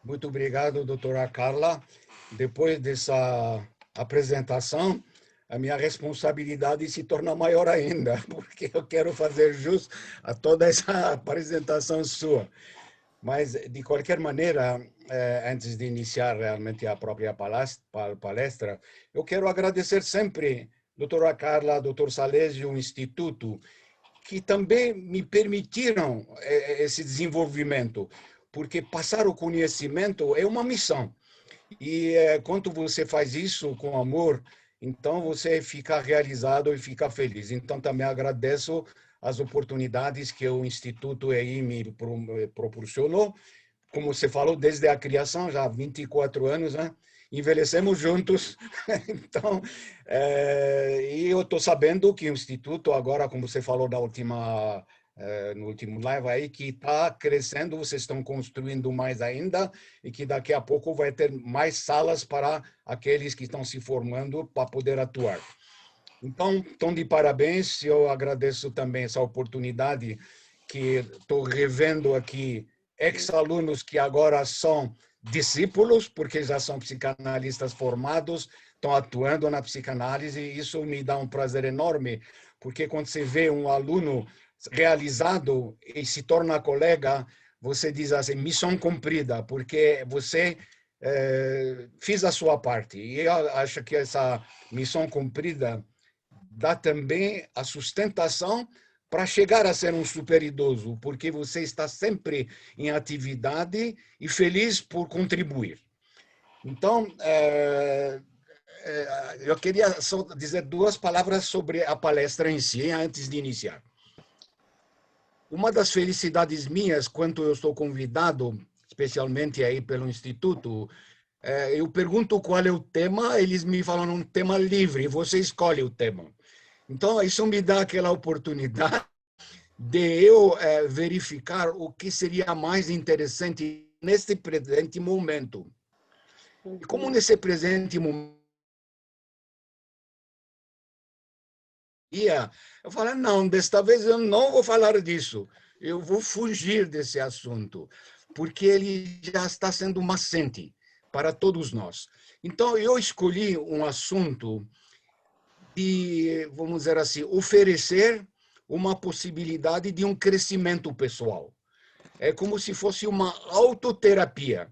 Muito obrigado, doutora Carla. Depois dessa apresentação, a minha responsabilidade se torna maior ainda, porque eu quero fazer jus a toda essa apresentação sua. Mas, de qualquer maneira, antes de iniciar realmente a própria palestra, eu quero agradecer sempre doutora Carla, doutor Salésio, o Instituto, que também me permitiram esse desenvolvimento, porque passar o conhecimento é uma missão. E quando você faz isso com amor, então você fica realizado e fica feliz. Então também agradeço as oportunidades que o Instituto aí me proporcionou. Como você falou, desde a criação, já há 24 anos, né? Envelhecemos juntos. Então, e eu estou sabendo que o Instituto, agora, como você falou no último live aí, que está crescendo, vocês estão construindo mais ainda e que daqui a pouco vai ter mais salas para aqueles que estão se formando para poder atuar. Então, estão de parabéns, eu agradeço também essa oportunidade que estou revendo aqui ex-alunos que agora são discípulos, porque já são psicanalistas formados, estão atuando na psicanálise, e isso me dá um prazer enorme, porque quando você vê um aluno realizado e se torna colega, você diz assim, missão cumprida, porque você fez a sua parte. E eu acho que essa missão cumprida dá também a sustentação para chegar a ser um super idoso, porque você está sempre em atividade e feliz por contribuir. Então, eu queria só dizer duas palavras sobre a palestra em si, antes de iniciar. Uma das felicidades minhas, quando eu estou convidado, especialmente aí pelo Instituto, eu pergunto qual é o tema, eles me falam um tema livre, você escolhe o tema. Então, isso me dá aquela oportunidade de eu verificar o que seria mais interessante neste presente momento. E como Uhum. nesse presente momento, eu falei, não, desta vez eu não vou falar disso, eu vou fugir desse assunto, porque ele já está sendo maçante para todos nós. Então, eu escolhi um assunto de, vamos dizer assim, oferecer uma possibilidade de um crescimento pessoal. É como se fosse uma autoterapia.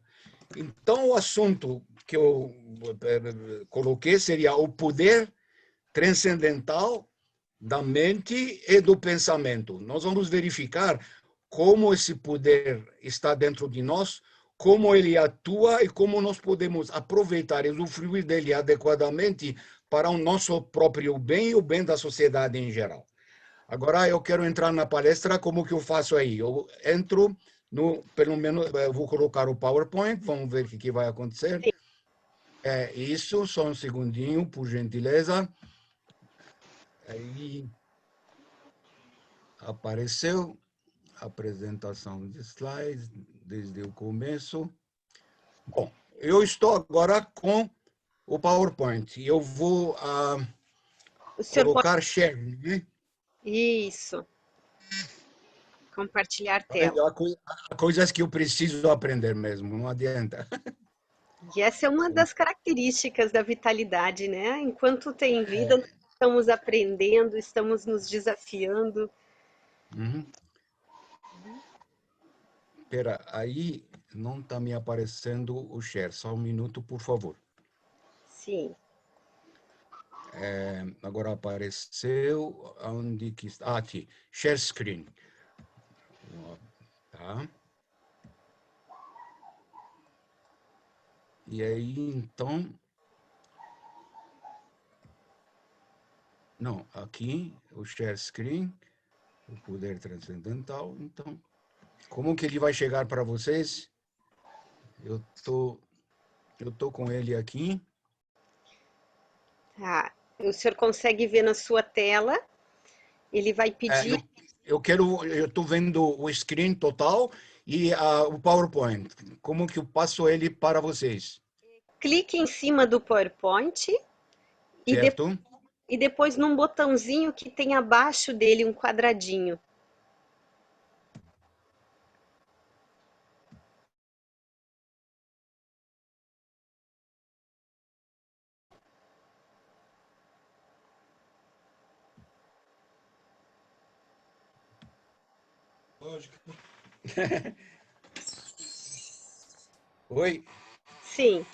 Então, o assunto que eu coloquei seria o poder transcendental da mente e do pensamento. Nós vamos verificar como esse poder está dentro de nós, como ele atua e como nós podemos aproveitar e usufruir dele adequadamente para o nosso próprio bem e o bem da sociedade em geral. Agora eu quero entrar na palestra, como que eu faço aí? Eu entro no, pelo menos, eu vou colocar o PowerPoint, vamos ver o que vai acontecer. Sim. É isso, só um segundinho, por gentileza. Aí apareceu a apresentação de slides desde o começo. Bom, eu estou agora com o PowerPoint e eu vou O senhor pode. colocar share, né? Isso, compartilhar tela. Há coisas que eu preciso aprender mesmo, não adianta. E essa é uma das características da vitalidade, né? Enquanto tem vida, nós estamos aprendendo, estamos nos desafiando. Uhum. Espera, aí não está me aparecendo o share. Só um minuto, por favor. Sim. Agora apareceu. Onde que está? Aqui. Share screen. Tá. E aí, então. Não, aqui, o share screen, o poder transcendental. Então, como que ele vai chegar para vocês? Eu tô, eu tô com ele aqui. Tá. O senhor consegue ver na sua tela? Ele vai É, pedir, eu estou vendo o screen total e o PowerPoint. Como que eu passo ele para vocês? clique em cima do PowerPoint e, de- Certo? e depois num botãozinho que tem abaixo dele um quadradinho. Oi, Sim,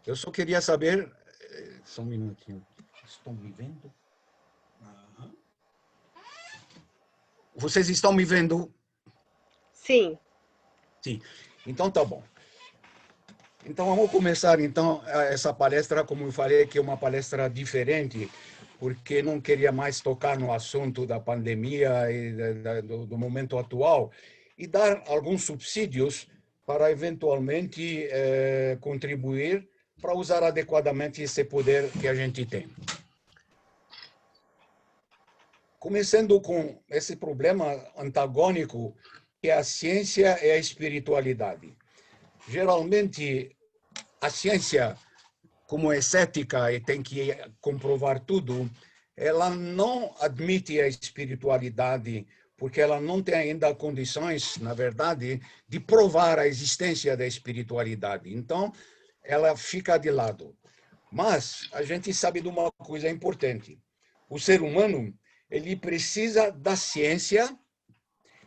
eu só queria saber, só um minutinho, estão me vendo? Vocês estão me vendo? sim. Sim. Então tá bom. Então vamos começar então essa palestra, como eu falei, que é uma palestra diferente, porque não queria mais tocar no assunto da pandemia e do momento atual e dar alguns subsídios para eventualmente contribuir para usar adequadamente esse poder que a gente tem. Começando com esse problema antagônico que é a ciência e a espiritualidade. Geralmente, a ciência, como é cética e tem que comprovar tudo, ela não admite a espiritualidade, porque ela não tem ainda condições, na verdade, de provar a existência da espiritualidade. Então, ela fica de lado. Mas a gente sabe de uma coisa importante. O ser humano, ele precisa da ciência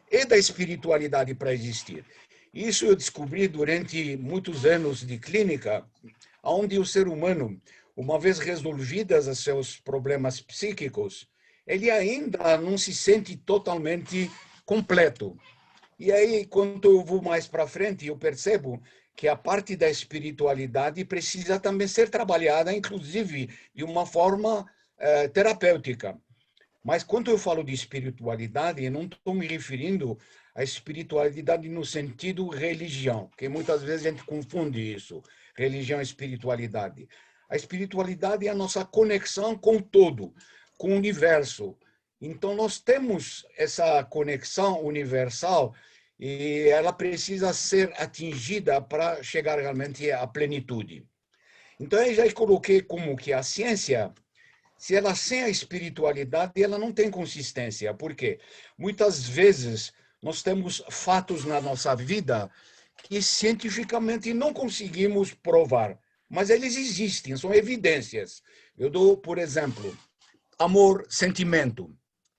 e da espiritualidade para existir. Isso eu descobri durante muitos anos de clínica, onde o ser humano, uma vez resolvidas os seus problemas psíquicos, ele ainda não se sente totalmente completo. E aí, quando eu vou mais para frente, eu percebo que a parte da espiritualidade precisa também ser trabalhada, inclusive de uma forma terapêutica. Mas quando eu falo de espiritualidade, eu não estou me referindo à espiritualidade no sentido religião, porque muitas vezes a gente confunde isso, religião e espiritualidade. A espiritualidade é a nossa conexão com o todo, com o universo. Então, nós temos essa conexão universal e ela precisa ser atingida para chegar realmente à plenitude. Então, eu já coloquei como que a ciência, se ela sem a espiritualidade, ela não tem consistência. Por quê? Muitas vezes nós temos fatos na nossa vida que cientificamente não conseguimos provar, mas eles existem, são evidências. Eu dou, por exemplo, amor, sentimento.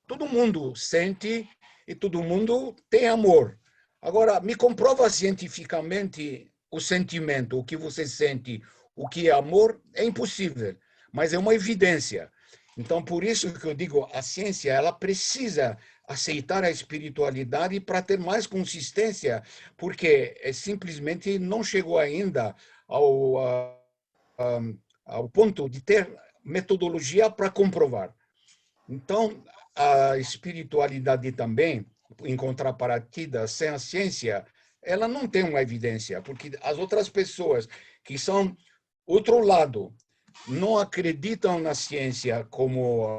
Todo mundo sente e todo mundo tem amor. Agora, me comprova cientificamente o sentimento, o que você sente, o que é amor, é impossível, mas é uma evidência. Então, por isso que eu digo, a ciência, ela precisa aceitar a espiritualidade para ter mais consistência, porque simplesmente não chegou ainda ao ponto de ter metodologia para comprovar. Então, a espiritualidade também, em contrapartida, sem a ciência, ela não tem uma evidência, porque as outras pessoas que são outro lado, não acreditam na ciência como,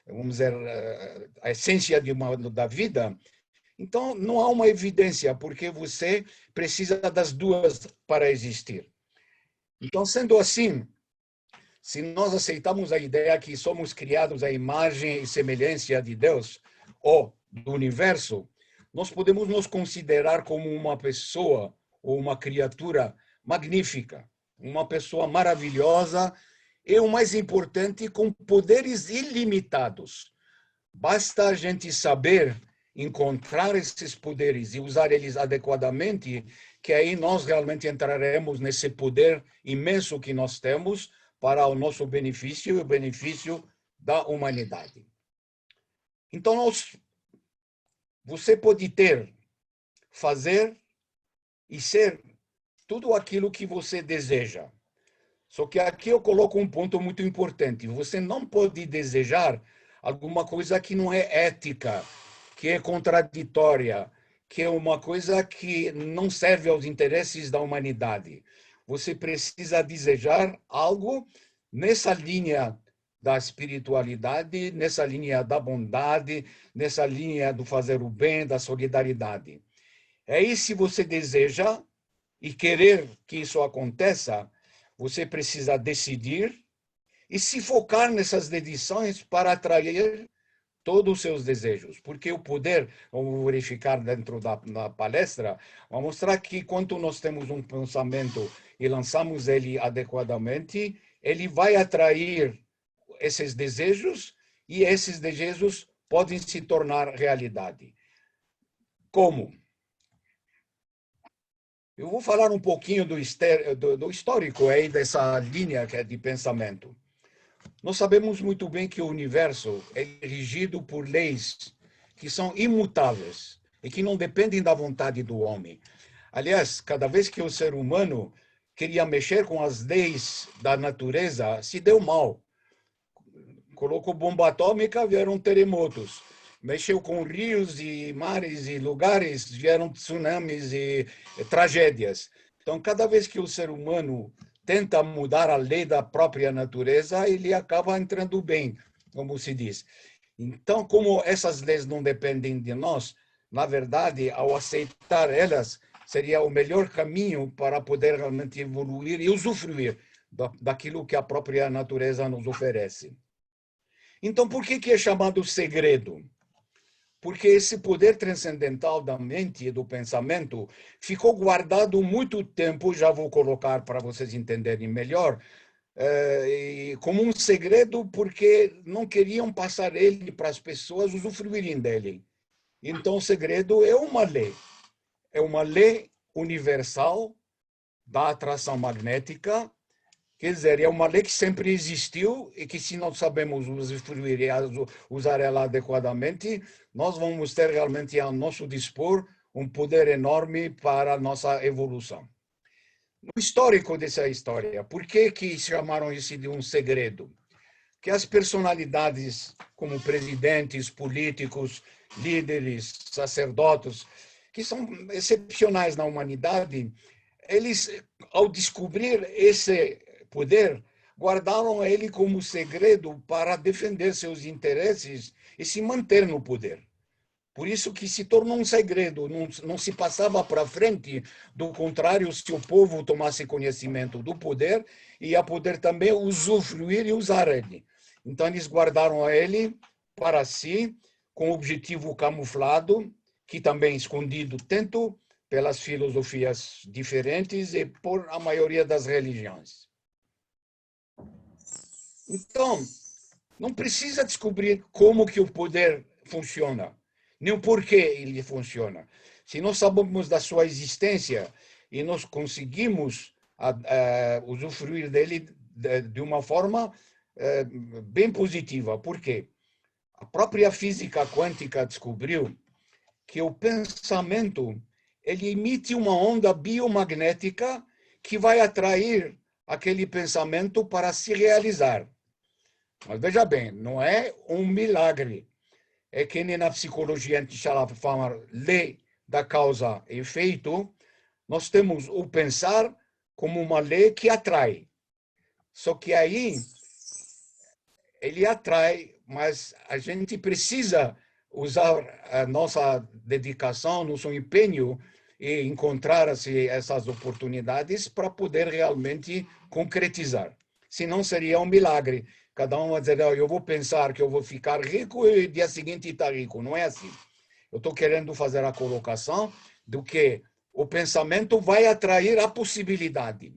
vamos dizer, a essência da vida, então não há uma evidência, porque você precisa das duas para existir. Então, sendo assim, se nós aceitamos a ideia que somos criados à imagem e semelhança de Deus ou do universo, nós podemos nos considerar como uma pessoa ou uma criatura magnífica, uma pessoa maravilhosa e, o mais importante, com poderes ilimitados. Basta a gente saber encontrar esses poderes e usar eles adequadamente, que aí nós realmente entraremos nesse poder imenso que nós temos para o nosso benefício e o benefício da humanidade. Então, você pode ter, fazer e ser tudo aquilo que você deseja. Só que aqui eu coloco um ponto muito importante. Você não pode desejar alguma coisa que não é ética, que é contraditória, que é uma coisa que não serve aos interesses da humanidade. Você precisa desejar algo nessa linha da espiritualidade, nessa linha da bondade, nessa linha do fazer o bem, da solidariedade. Aí, se você deseja e querer que isso aconteça, você precisa decidir e se focar nessas decisões para atrair todos os seus desejos, porque o poder, vamos verificar dentro da palestra, vai mostrar que quando nós temos um pensamento e lançamos ele adequadamente, ele vai atrair esses desejos e esses desejos podem se tornar realidade. Como? Eu vou falar um pouquinho do histórico aí dessa linha que é de pensamento. Nós sabemos muito bem que o universo é regido por leis que são imutáveis e que não dependem da vontade do homem. Aliás, cada vez que o ser humano queria mexer com as leis da natureza, se deu mal. Colocou bomba atômica, vieram terremotos. Mexeu com rios e mares e lugares, vieram tsunamis e tragédias. Então, cada vez que o ser humano tenta mudar a lei da própria natureza, ele acaba entrando bem, como se diz. Então, como essas leis não dependem de nós, na verdade, ao aceitar elas, seria o melhor caminho para poder realmente evoluir e usufruir daquilo que a própria natureza nos oferece. Então, por que é chamado segredo? Porque esse poder transcendental da mente e do pensamento ficou guardado muito tempo, já vou colocar para vocês entenderem melhor, como um segredo, porque não queriam passar ele para as pessoas usufruírem dele. Então, o segredo é uma lei universal da atração magnética. Quer dizer, é uma lei que sempre existiu e que, se não sabemos usufruir e usar ela adequadamente, nós vamos ter realmente ao nosso dispor um poder enorme para a nossa evolução. No histórico dessa história, por que chamaram isso de um segredo? Que as personalidades, como presidentes, políticos, líderes, sacerdotes, que são excepcionais na humanidade, eles, ao descobrir esse poder, guardaram ele como segredo para defender seus interesses e se manter no poder. Por isso que se tornou um segredo, não se passava para frente, do contrário, se o povo tomasse conhecimento do poder, ia poder também usufruir e usar ele. Então, eles guardaram ele para si, com objetivo camuflado, que também escondido tanto pelas filosofias diferentes e por a maioria das religiões. Então, não precisa descobrir como que o poder funciona, nem o porquê ele funciona. Se nós sabemos da sua existência e nós conseguimos usufruir dele de uma forma bem positiva. Por quê? A própria física quântica descobriu que o pensamento ele emite uma onda biomagnética que vai atrair aquele pensamento para se realizar. Mas veja bem, não é um milagre. É que nem na psicologia a gente chama lei da causa e efeito. Nós temos o pensar como uma lei que atrai. Só que aí ele atrai, mas a gente precisa usar a nossa dedicação, nosso empenho e encontrar essas oportunidades para poder realmente concretizar. Senão seria um milagre. Cada um vai dizer, eu vou pensar que eu vou ficar rico e no dia seguinte estar rico. Não é assim. Eu estou querendo fazer a colocação do que o pensamento vai atrair a possibilidade.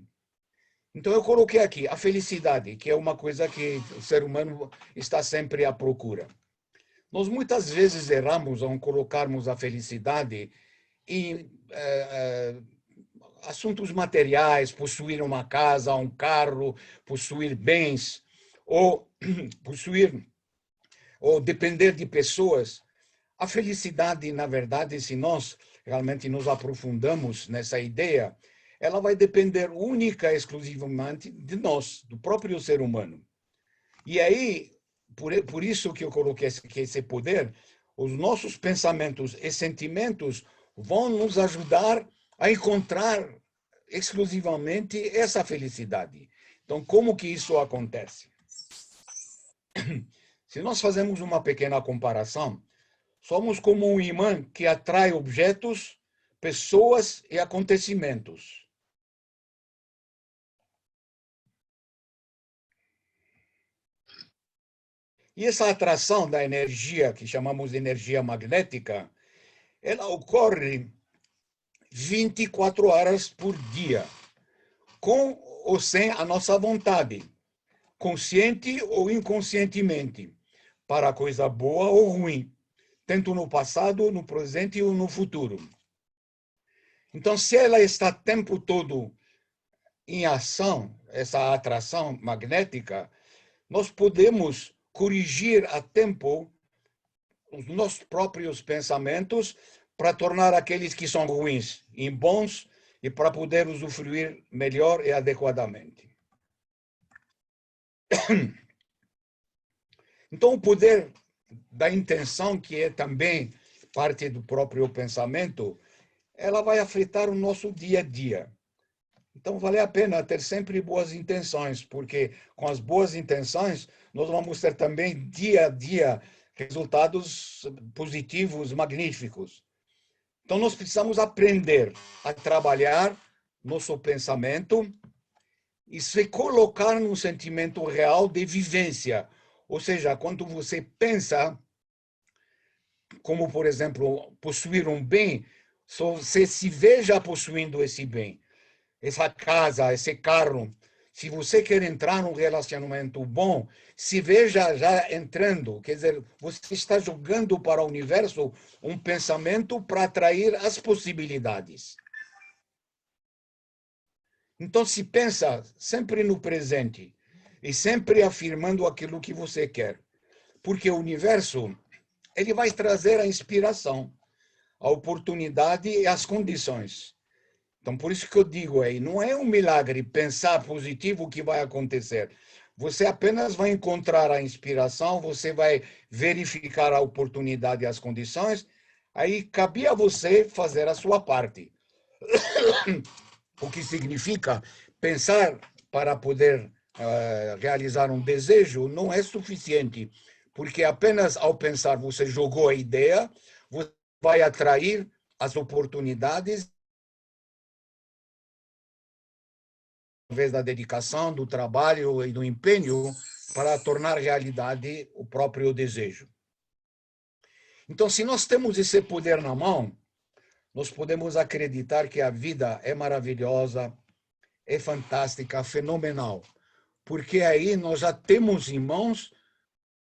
Então, eu coloquei aqui a felicidade, que é uma coisa que o ser humano está sempre à procura. Nós muitas vezes erramos ao colocarmos a felicidade em assuntos materiais, possuir uma casa, um carro, possuir bens, ou possuir, ou depender de pessoas. A felicidade, na verdade, se nós realmente nos aprofundamos nessa ideia, ela vai depender única e exclusivamente de nós, do próprio ser humano. E aí, por isso que eu coloquei esse poder, os nossos pensamentos e sentimentos vão nos ajudar a encontrar exclusivamente essa felicidade. Então, como que isso acontece? Se nós fazemos uma pequena comparação, somos como um imã que atrai objetos, pessoas e acontecimentos. E essa atração da energia, que chamamos de energia magnética, ela ocorre 24 horas por dia, com ou sem a nossa vontade, consciente ou inconscientemente. para a coisa boa ou ruim, tanto no passado, no presente ou no futuro. Então, se ela está o tempo todo em ação, essa atração magnética, nós podemos corrigir a tempo os nossos próprios pensamentos para tornar aqueles que são ruins em bons e para poder usufruir melhor e adequadamente. Então, o poder da intenção, que é também parte do próprio pensamento, ela vai afetar o nosso dia a dia. Então, vale a pena ter sempre boas intenções, porque com as boas intenções, nós vamos ter também, dia a dia, resultados positivos, magníficos. Então, nós precisamos aprender a trabalhar nosso pensamento e se colocar num sentimento real de vivência. Ou seja, quando você pensa, como, por exemplo, possuir um bem, só você se veja possuindo esse bem, essa casa, esse carro. Se você quer entrar num relacionamento bom, se veja já entrando. Quer dizer, você está jogando para o universo um pensamento para atrair as possibilidades. Então, se pensa sempre no presente e sempre afirmando aquilo que você quer. Porque o universo, ele vai trazer a inspiração, a oportunidade e as condições. Então, por isso que eu digo aí, não é um milagre pensar positivo que vai acontecer. Você apenas vai encontrar a inspiração, você vai verificar a oportunidade e as condições, aí cabe a você fazer a sua parte. O que significa pensar para poder realizar um desejo não é suficiente, porque apenas ao pensar você jogou a ideia, você vai atrair as oportunidades através da dedicação, do trabalho e do empenho para tornar realidade o próprio desejo. Então, se nós temos esse poder na mão, nós podemos acreditar que a vida é maravilhosa, é fantástica, fenomenal, porque aí nós já temos em mãos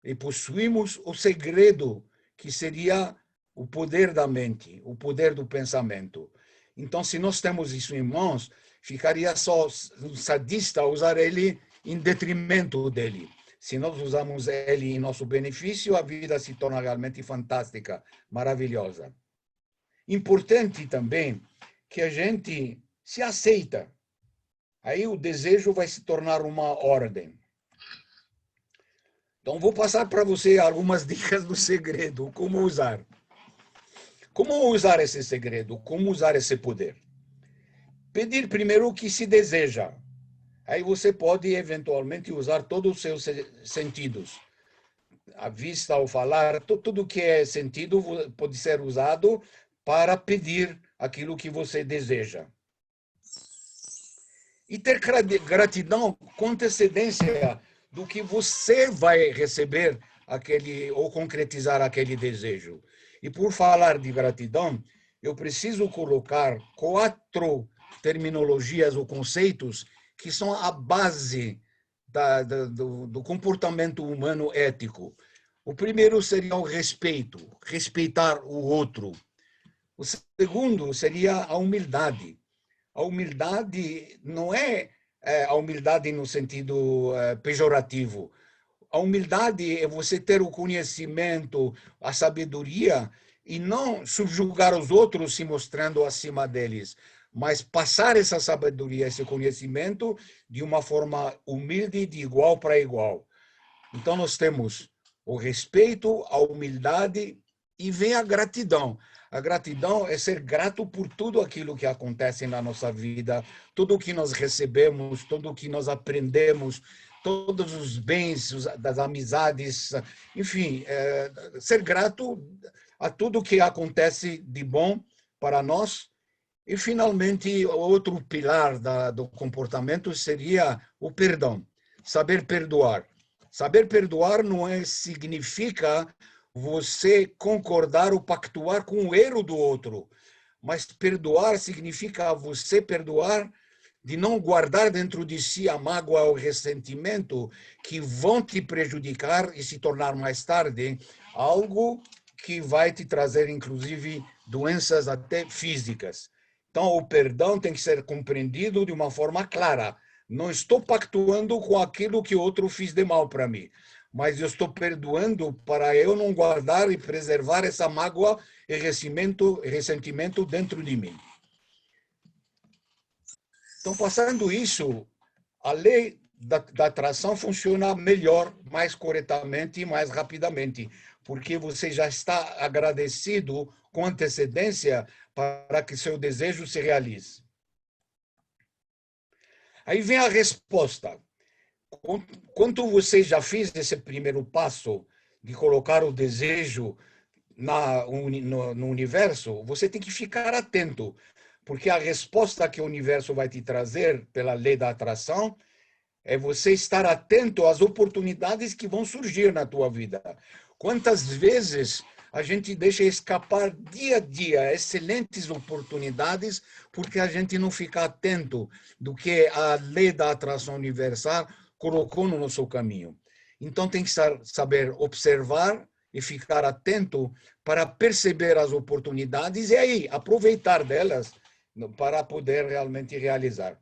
e possuímos o segredo, que seria o poder da mente, o poder do pensamento. Então, se nós temos isso em mãos, ficaria só um sadista usar ele em detrimento dele. Se nós usamos ele em nosso benefício, a vida se torna realmente fantástica, maravilhosa. Importante também que a gente se aceita. Aí o desejo vai se tornar uma ordem. Então, vou passar para você algumas dicas do segredo, como usar. Como usar esse segredo? Como usar esse poder? Pedir primeiro o que se deseja. Aí você pode, eventualmente, usar todos os seus sentidos. A vista, ao falar, tudo que é sentido pode ser usado para pedir aquilo que você deseja. E ter gratidão com antecedência do que você vai receber aquele ou concretizar aquele desejo. E por falar de gratidão, eu preciso colocar 4 terminologias ou conceitos que são a base do comportamento humano ético. O primeiro seria o respeito, respeitar o outro. O segundo seria a humildade. A humildade não é a humildade no sentido pejorativo. A humildade é você ter o conhecimento, a sabedoria e não subjugar os outros se mostrando acima deles, mas passar essa sabedoria, esse conhecimento de uma forma humilde, de igual para igual. Então nós temos o respeito, a humildade e vem a gratidão. A gratidão é ser grato por tudo aquilo que acontece na nossa vida, tudo o que nós recebemos, tudo o que nós aprendemos, todos os bens, das amizades, enfim, ser grato a tudo que acontece de bom para nós. E, finalmente, outro pilar do comportamento seria o perdão, saber perdoar. Saber perdoar não significa você concordar ou pactuar com o erro do outro, mas perdoar significa você perdoar de não guardar dentro de si a mágoa ou o ressentimento que vão te prejudicar e se tornar mais tarde algo que vai te trazer, inclusive, doenças até físicas. Então, o perdão tem que ser compreendido de uma forma clara. Não estou pactuando com aquilo que outro fez de mal para mim, mas eu estou perdoando para eu não guardar e preservar essa mágoa e ressentimento dentro de mim. Então, passando isso, a lei da atração funciona melhor, mais corretamente e mais rapidamente, porque você já está agradecido com antecedência para que seu desejo se realize. Aí vem a resposta. Quando você já fez esse primeiro passo de colocar o desejo no universo, você tem que ficar atento, porque a resposta que o universo vai te trazer pela lei da atração é você estar atento às oportunidades que vão surgir na tua vida. Quantas vezes a gente deixa escapar dia a dia excelentes oportunidades porque a gente não fica atento do que a lei da atração universal colocou no nosso caminho. Então tem que saber observar e ficar atento para perceber as oportunidades e aí aproveitar delas para poder realmente realizar.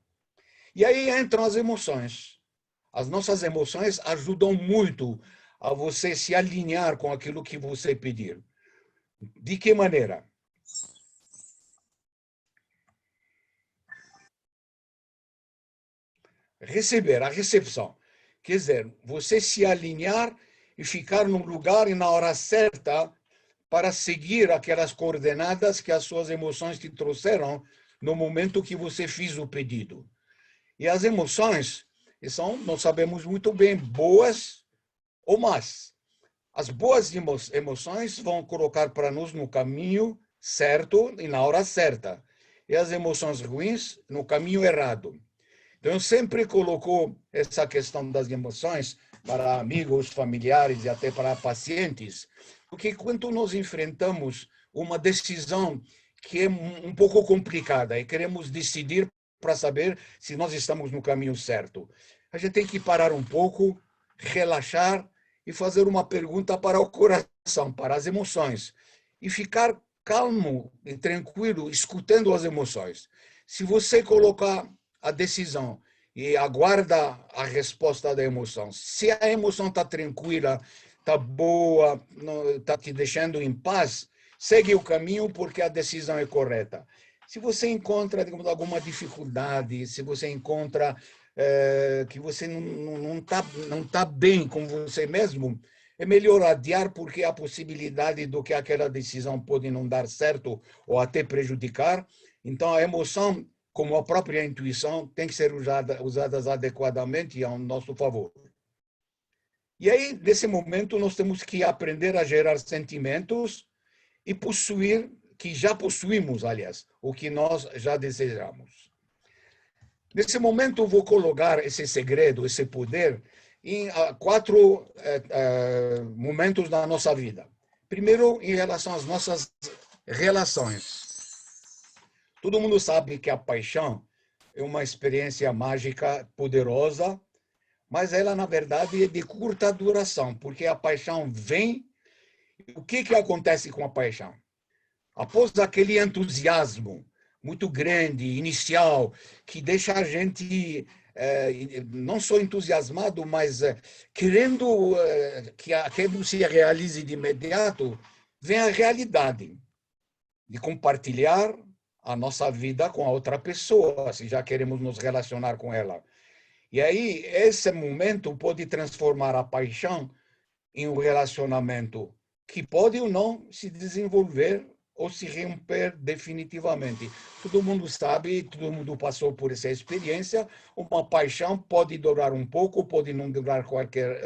E aí entram as emoções. As nossas emoções ajudam muito a você se alinhar com aquilo que você pedir. De que maneira? Receber, a recepção. Quer dizer, você se alinhar e ficar num lugar e na hora certa para seguir aquelas coordenadas que as suas emoções te trouxeram no momento que você fez o pedido. E as emoções são, nós sabemos muito bem, boas ou más. As boas emoções vão colocar para nós no caminho certo e na hora certa. E as emoções ruins no caminho errado. Então, eu sempre coloco essa questão das emoções para amigos, familiares e até para pacientes, porque quando nós enfrentamos uma decisão que é um pouco complicada e queremos decidir para saber se nós estamos no caminho certo, a gente tem que parar um pouco, relaxar e fazer uma pergunta para o coração, para as emoções, e ficar calmo e tranquilo, escutando as emoções. Se você colocar a decisão e aguarda a resposta da emoção, se a emoção está tranquila, está boa, está te deixando em paz, segue o caminho porque a decisão é correta. Se você encontra, digamos, alguma dificuldade, se você encontra que você não tá bem com você mesmo, é melhor adiar porque há a possibilidade do que aquela decisão pode não dar certo ou até prejudicar. Então, a emoção, como a própria intuição, tem que ser usadas adequadamente e ao nosso favor. E aí, nesse momento, nós temos que aprender a gerar sentimentos e possuir, que já possuímos, aliás, o que nós já desejamos. Nesse momento, eu vou colocar esse segredo, esse poder, em 4 momentos da nossa vida. Primeiro, em relação às nossas relações. Todo mundo sabe que a paixão é uma experiência mágica poderosa, mas ela, na verdade, é de curta duração, porque a paixão vem. O que acontece com a paixão? Após aquele entusiasmo muito grande, inicial, que deixa a gente não só entusiasmado, mas querendo que aquilo se realize de imediato, vem a realidade de compartilhar a nossa vida com a outra pessoa, se já queremos nos relacionar com ela. E aí, esse momento pode transformar a paixão em um relacionamento que pode ou não se desenvolver ou se romper definitivamente. Todo mundo sabe, todo mundo passou por essa experiência. Uma paixão pode durar um pouco, pode não durar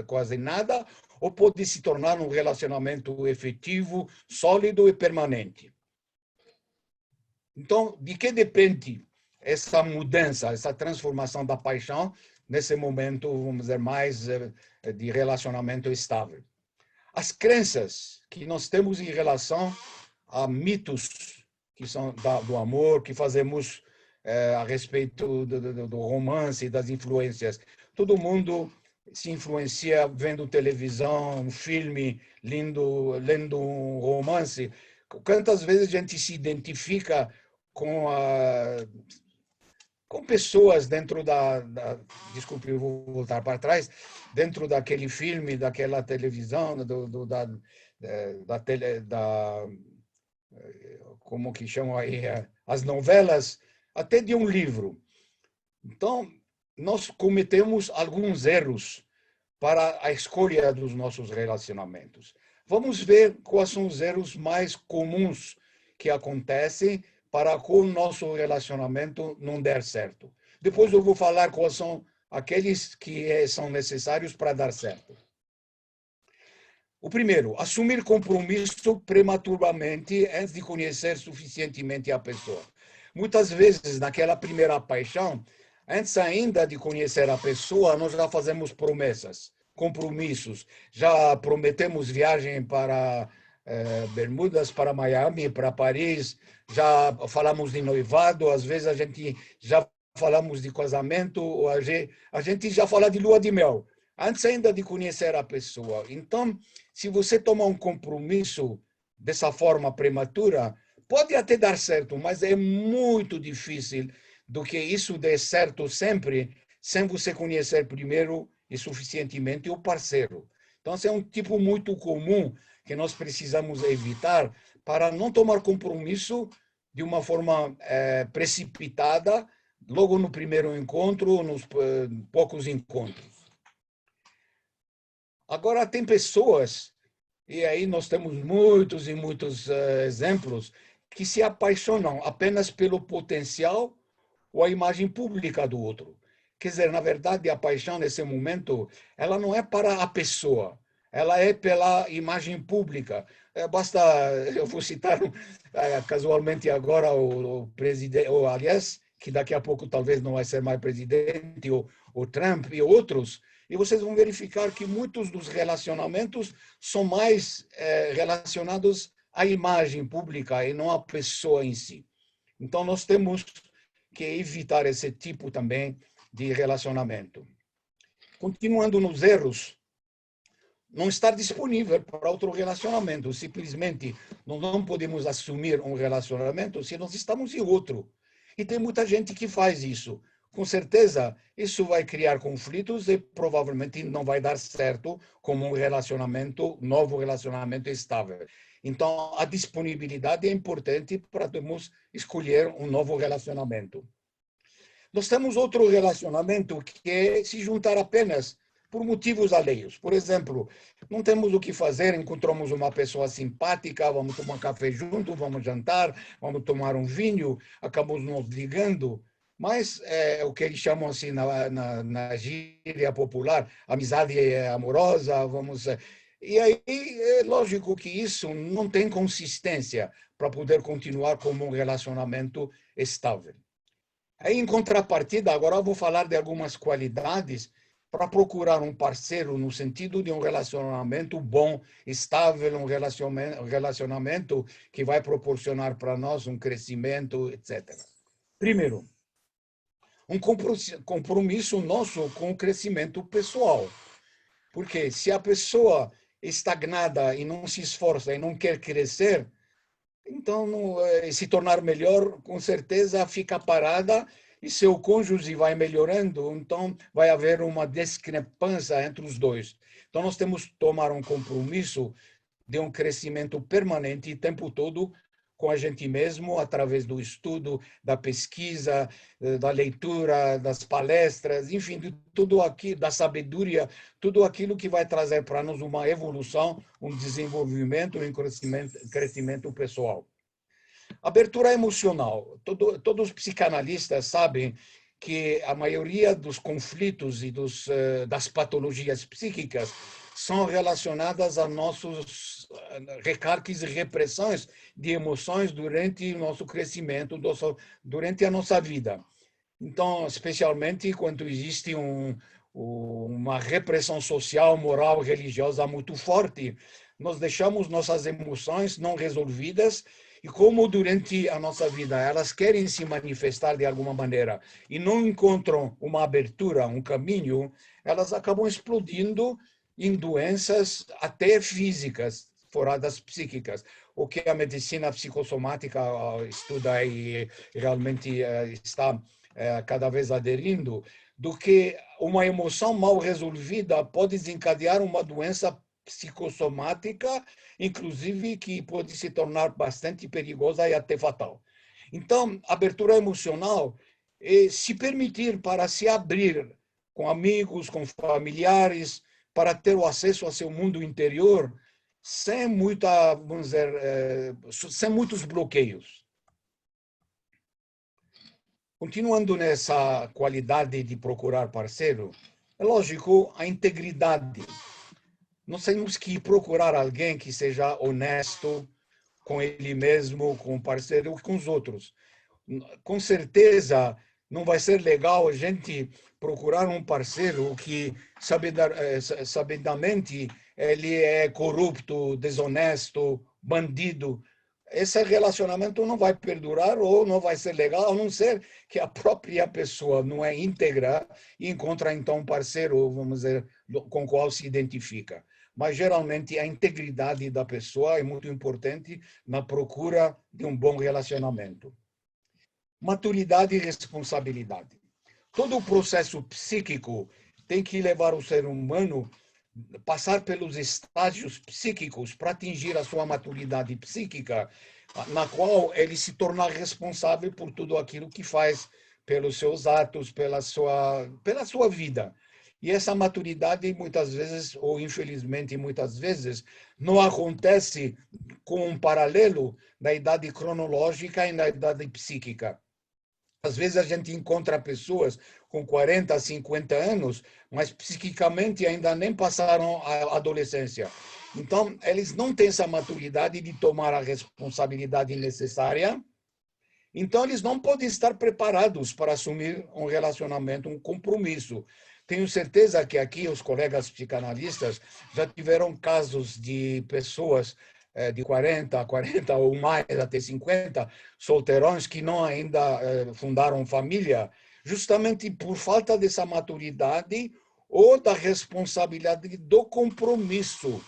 quase nada, ou pode se tornar um relacionamento efetivo, sólido e permanente. Então, de que depende essa mudança, essa transformação da paixão nesse momento, vamos dizer, mais de relacionamento estável? As crenças que nós temos em relação a mitos que são do amor, que fazemos a respeito do romance e das influências. Todo mundo se influencia vendo televisão, um filme, lendo um romance. Quantas vezes a gente se identifica com com pessoas dentro desculpe, eu vou voltar para trás, dentro daquele filme, daquela televisão, como que chamam aí, as novelas, até de um livro. Então, nós cometemos alguns erros para a escolha dos nossos relacionamentos. Vamos ver quais são os erros mais comuns que acontecem para que o nosso relacionamento não der certo. Depois eu vou falar quais são aqueles que são necessários para dar certo. O primeiro, assumir compromisso prematuramente antes de conhecer suficientemente a pessoa. Muitas vezes, naquela primeira paixão, antes ainda de conhecer a pessoa, nós já fazemos promessas, compromissos. Já prometemos viagem para Bermudas, para Miami, para Paris, já falamos de noivado, às vezes a gente já falamos de casamento, ou a gente já fala de lua de mel, antes ainda de conhecer a pessoa. Então, se você tomar um compromisso dessa forma prematura, pode até dar certo, mas é muito difícil do que isso dê certo sempre, sem você conhecer primeiro e suficientemente o parceiro. Então, esse é um tipo muito comum que nós precisamos evitar para não tomar compromisso de uma forma precipitada, logo no primeiro encontro, nos poucos encontros. Agora, tem pessoas, e aí nós temos muitos e muitos exemplos, que se apaixonam apenas pelo potencial ou a imagem pública do outro. Quer dizer, na verdade, a paixão nesse momento, ela não é para a pessoa, ela é pela imagem pública. Basta, eu vou citar casualmente agora o presidente, ou aliás, que daqui a pouco talvez não vai ser mais presidente, o Trump e outros, e vocês vão verificar que muitos dos relacionamentos são mais relacionados à imagem pública e não à pessoa em si. Então, nós temos que evitar esse tipo também de relacionamento. Continuando nos erros, não estar disponível para outro relacionamento. Simplesmente, nós não podemos assumir um relacionamento se nós estamos em outro. E tem muita gente que faz isso. Com certeza, isso vai criar conflitos e provavelmente não vai dar certo como um relacionamento, novo relacionamento estável. Então, a disponibilidade é importante para termos escolher um novo relacionamento. Nós temos outro relacionamento que é se juntar apenas por motivos alheios. Por exemplo, não temos o que fazer, encontramos uma pessoa simpática, vamos tomar café junto, vamos jantar, vamos tomar um vinho, acabamos nos ligando, mas o que eles chamam assim na gíria popular, amizade amorosa, vamos... E aí é lógico que isso não tem consistência para poder continuar como um relacionamento estável. Aí, em contrapartida, agora eu vou falar de algumas qualidades para procurar um parceiro no sentido de um relacionamento bom, estável, um relacionamento que vai proporcionar para nós um crescimento, etc. Primeiro, um compromisso nosso com o crescimento pessoal. Porque se a pessoa estagnada e não se esforça e não quer crescer, então, se tornar melhor, com certeza fica parada e seu cônjuge vai melhorando, então vai haver uma discrepância entre os dois. Então, nós temos que tomar um compromisso de um crescimento permanente o tempo todo com a gente mesmo, através do estudo, da pesquisa, da leitura, das palestras, enfim, de tudo aquilo, da sabedoria, tudo aquilo que vai trazer para nós uma evolução, um desenvolvimento, um crescimento pessoal. Abertura emocional. Todos os psicanalistas sabem que a maioria dos conflitos e das patologias psíquicas são relacionadas a nossos recarques e repressões de emoções durante o nosso crescimento, durante a nossa vida. Então, especialmente quando existe uma repressão social, moral, religiosa muito forte, nós deixamos nossas emoções não resolvidas E como durante a nossa vida elas querem se manifestar de alguma maneira e não encontram uma abertura, um caminho, elas acabam explodindo em doenças até físicas, fora das psíquicas, o que a medicina psicossomática estuda e realmente está cada vez aderindo, do que uma emoção mal resolvida pode desencadear uma doença psicossomática, inclusive que pode se tornar bastante perigosa e até fatal. Então, abertura emocional é se permitir para se abrir com amigos, com familiares, para ter o acesso ao seu mundo interior, sem muita, vamos dizer, sem muitos bloqueios. Continuando nessa qualidade de procurar parceiro, é lógico a integridade. Nós temos que procurar alguém que seja honesto com ele mesmo, com o parceiro e com os outros. Com certeza, não vai ser legal a gente procurar um parceiro que sabidamente ele é corrupto, desonesto, bandido. Esse relacionamento não vai perdurar ou não vai ser legal, a não ser que a própria pessoa não é íntegra e encontra então um parceiro, vamos dizer, com o qual se identifica. Mas geralmente a integridade da pessoa é muito importante na procura de um bom relacionamento. Maturidade e responsabilidade. Todo o processo psíquico tem que levar o ser humano a passar pelos estágios psíquicos para atingir a sua maturidade psíquica, na qual ele se torna responsável por tudo aquilo que faz, pelos seus atos, pela sua vida. E essa maturidade, muitas vezes, ou infelizmente muitas vezes, não acontece com um paralelo da idade cronológica e da idade psíquica. Às vezes a gente encontra pessoas com 40, 50 anos, mas psiquicamente ainda nem passaram a adolescência. Então, eles não têm essa maturidade de tomar a responsabilidade necessária. Então, eles não podem estar preparados para assumir um relacionamento, um compromisso. Tenho certeza que aqui os colegas psicanalistas já tiveram casos de pessoas de 40 ou mais, até 50, solteirões que não ainda fundaram família, justamente por falta dessa maturidade ou da responsabilidade do compromisso.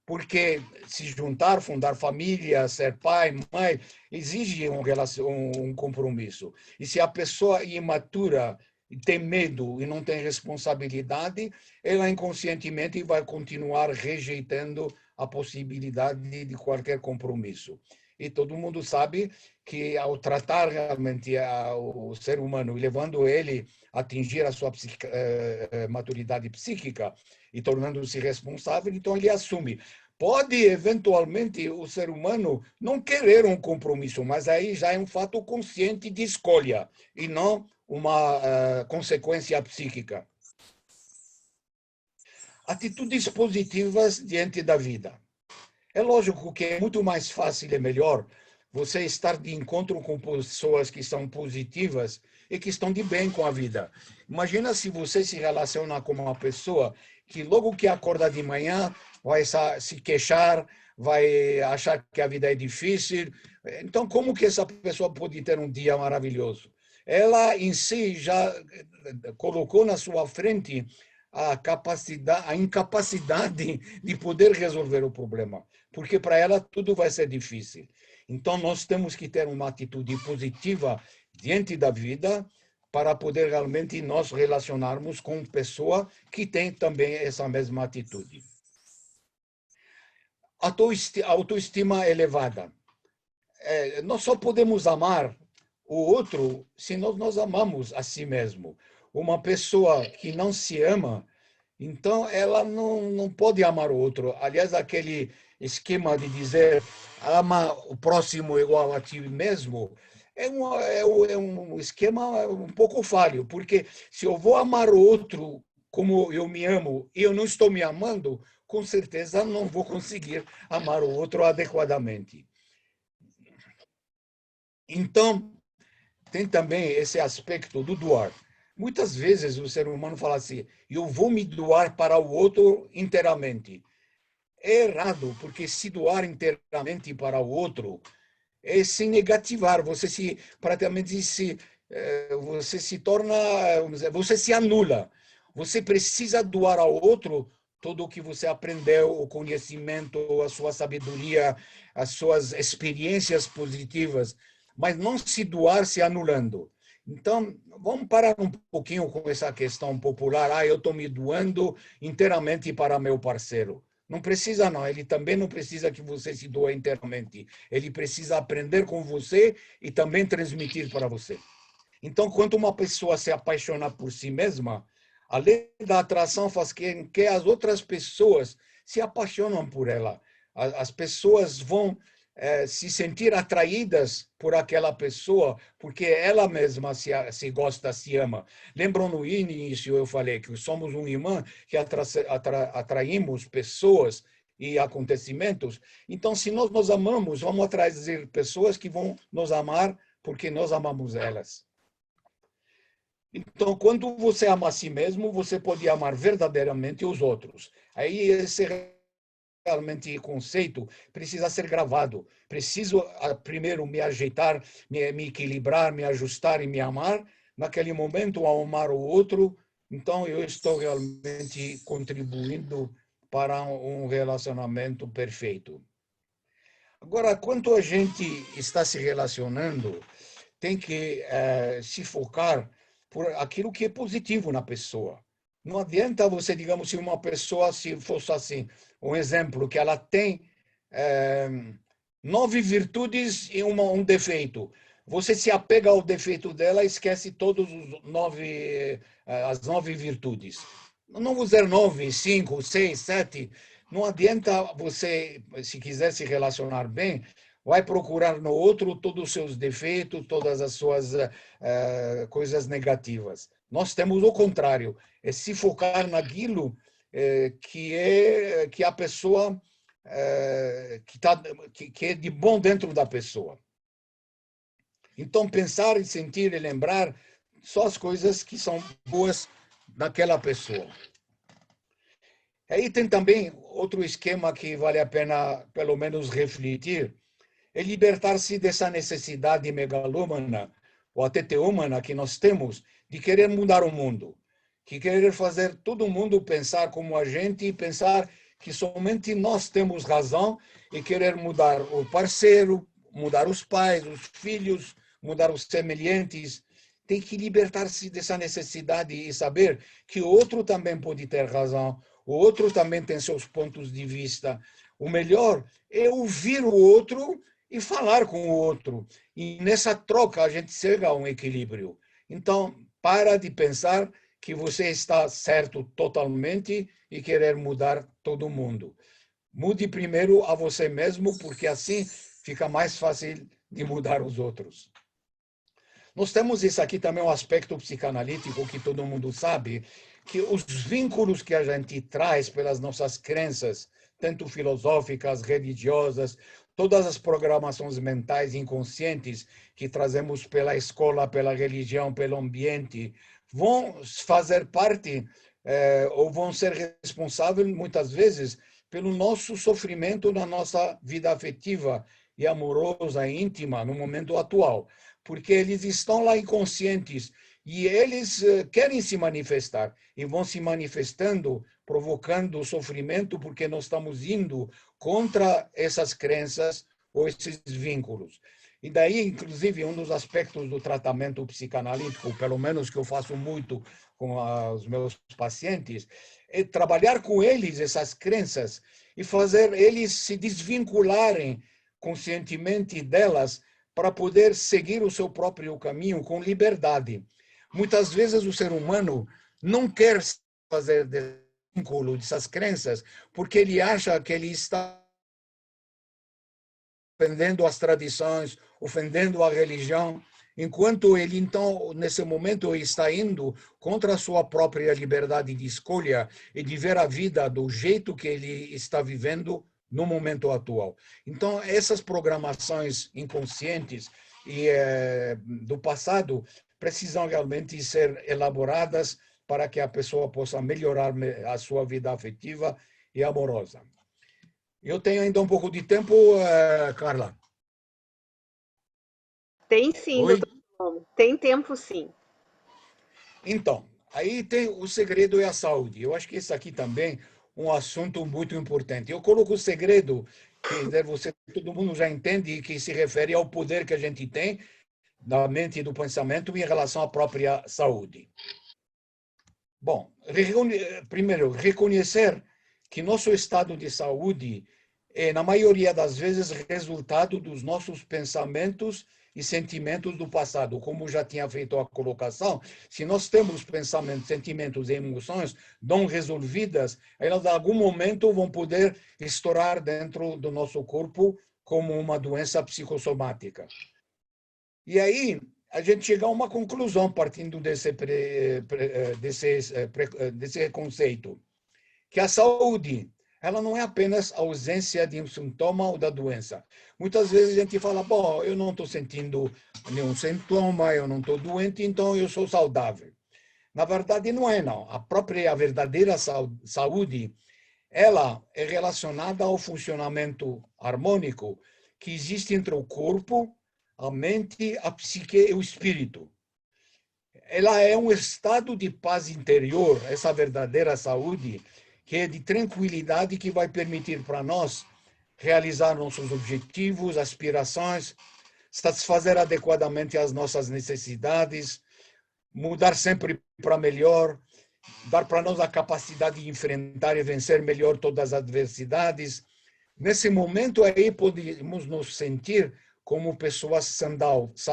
Porque se juntar, fundar família, ser pai, mãe, exige um compromisso. E se a pessoa é imatura, tem medo e não tem responsabilidade, ela inconscientemente vai continuar rejeitando a possibilidade de qualquer compromisso. E todo mundo sabe que ao tratar realmente o ser humano e levando ele a atingir a sua maturidade psíquica e tornando-se responsável, então ele assume. Pode, eventualmente, o ser humano não querer um compromisso, mas aí já é um fato consciente de escolha e não uma consequência psíquica. Atitudes positivas diante da vida. É lógico que é muito mais fácil e melhor você estar de encontro com pessoas que são positivas e que estão de bem com a vida. Imagina se você se relaciona com uma pessoa que logo que acorda de manhã vai se queixar, vai achar que a vida é difícil. Então, como que essa pessoa pode ter um dia maravilhoso? Ela em si já colocou na sua frente a incapacidade de poder resolver o problema, porque para ela tudo vai ser difícil. Então, nós temos que ter uma atitude positiva diante da vida para poder realmente nós relacionarmos com pessoa que tem também essa mesma atitude. Autoestima elevada. Nós só podemos amar o outro se nós amamos a si mesmo. Uma pessoa que não se ama, então ela não pode amar o outro. Aliás, aquele esquema de dizer ama o próximo igual a ti mesmo é um esquema um pouco falho, porque se eu vou amar o outro como eu me amo e eu não estou me amando, com certeza não vou conseguir amar o outro adequadamente. Então, tem também esse aspecto do doar. Muitas vezes o ser humano fala assim, eu vou me doar para o outro inteiramente. É errado, porque se doar inteiramente para o outro é se negativar, praticamente você se torna, vamos dizer, você se anula. Você precisa doar ao outro tudo o que você aprendeu, o conhecimento, a sua sabedoria, as suas experiências positivas, mas não se doar se anulando. Então, vamos parar um pouquinho com essa questão popular. Eu estou me doando inteiramente para meu parceiro. Não precisa, não. Ele também não precisa que você se doe inteiramente. Ele precisa aprender com você e também transmitir para você. Então, quando uma pessoa se apaixona por si mesma, a lei da atração faz que as outras pessoas se apaixonam por ela. As pessoas vão se sentir atraídas por aquela pessoa, porque ela mesma se gosta, se ama. Lembram no início eu falei que somos um imã que atraímos pessoas e acontecimentos. Então, se nós nos amamos, vamos atrair pessoas que vão nos amar porque nós amamos elas. Então, quando você ama a si mesmo, você pode amar verdadeiramente os outros. Aí esse realmente conceito precisa ser gravado. Preciso primeiro me ajeitar, me equilibrar, me ajustar e me amar. Naquele momento, ao amar o outro, então eu estou realmente contribuindo para um relacionamento perfeito. Agora, quando a gente está se relacionando, tem que se focar por aquilo que é positivo na pessoa. Não adianta você, digamos, se uma pessoa, se fosse assim, um exemplo, que ela tem 9 virtudes e um defeito. Você se apega ao defeito dela e esquece todos os 9, as 9 virtudes. Não vou dizer 9, 5, 6, 7. Não adianta você, se quiser se relacionar bem, vai procurar no outro todos os seus defeitos, todas as suas coisas negativas. Nós temos o contrário, é se focar naquilo que a pessoa que é de bom dentro da pessoa. Então, pensar e sentir e lembrar só as coisas que são boas naquela pessoa. Aí tem também outro esquema que vale a pena, pelo menos, refletir, é libertar-se dessa necessidade megalômana ou até teômana que nós temos de querer mudar o mundo, que querer fazer todo mundo pensar como a gente e pensar que somente nós temos razão e querer mudar o parceiro, mudar os pais, os filhos, mudar os semelhantes. Tem que libertar-se dessa necessidade e saber que o outro também pode ter razão, o outro também tem seus pontos de vista. O melhor é ouvir o outro e falar com o outro. E nessa troca a gente chega a um equilíbrio. Então, para de pensar que você está certo totalmente e querer mudar todo mundo. Mude primeiro a você mesmo, porque assim fica mais fácil de mudar os outros. Nós temos isso aqui também, um aspecto psicanalítico que todo mundo sabe, que os vínculos que a gente traz pelas nossas crenças, tanto filosóficas, religiosas, todas as programações mentais inconscientes que trazemos pela escola, pela religião, pelo ambiente, vão fazer parte ou vão ser responsáveis, muitas vezes, pelo nosso sofrimento na nossa vida afetiva e amorosa, íntima, no momento atual. Porque eles estão lá inconscientes e eles querem se manifestar e vão se manifestando, provocando sofrimento, porque nós estamos indo contra essas crenças ou esses vínculos. E daí, inclusive, um dos aspectos do tratamento psicanalítico, pelo menos que eu faço muito com os meus pacientes, é trabalhar com eles essas crenças e fazer eles se desvincularem conscientemente delas para poder seguir o seu próprio caminho com liberdade. Muitas vezes o ser humano não quer fazer vínculo dessas crenças porque ele acha que ele está ofendendo as tradições, ofendendo a religião, enquanto ele, então, nesse momento, está indo contra a sua própria liberdade de escolha e de ver a vida do jeito que ele está vivendo no momento atual. Então, essas programações inconscientes do passado precisam realmente ser elaboradas para que a pessoa possa melhorar a sua vida afetiva e amorosa. Eu tenho ainda um pouco de tempo, Carla. Tem sim, Oi? doutor Colombo. Tem tempo sim. Então, aí tem o segredo é a saúde. Eu acho que esse aqui também é um assunto muito importante. Eu coloco o segredo, que você, todo mundo já entende, que se refere ao poder que a gente tem da mente e do pensamento em relação à própria saúde. Bom, primeiro, reconhecer que nosso estado de saúde é, na maioria das vezes, resultado dos nossos pensamentos e sentimentos do passado. Como já tinha feito a colocação, se nós temos pensamentos, sentimentos e emoções não resolvidas, elas, em algum momento, vão poder estourar dentro do nosso corpo como uma doença psicossomática. E aí, a gente chega a uma conclusão partindo desse conceito, que a saúde, ela não é apenas a ausência de um sintoma ou da doença. Muitas vezes a gente fala, bom, eu não estou sentindo nenhum sintoma, eu não estou doente, então eu sou saudável. Na verdade, não é, não. A verdadeira saúde, ela é relacionada ao funcionamento harmônico que existe entre o corpo, a mente, a psique e o espírito. Ela é um estado de paz interior, essa verdadeira saúde, que é de tranquilidade que vai permitir para nós realizar nossos objetivos, aspirações, satisfazer adequadamente as nossas necessidades, mudar sempre para melhor, dar para nós a capacidade de enfrentar e vencer melhor todas as adversidades. Nesse momento aí podemos nos sentir como pessoas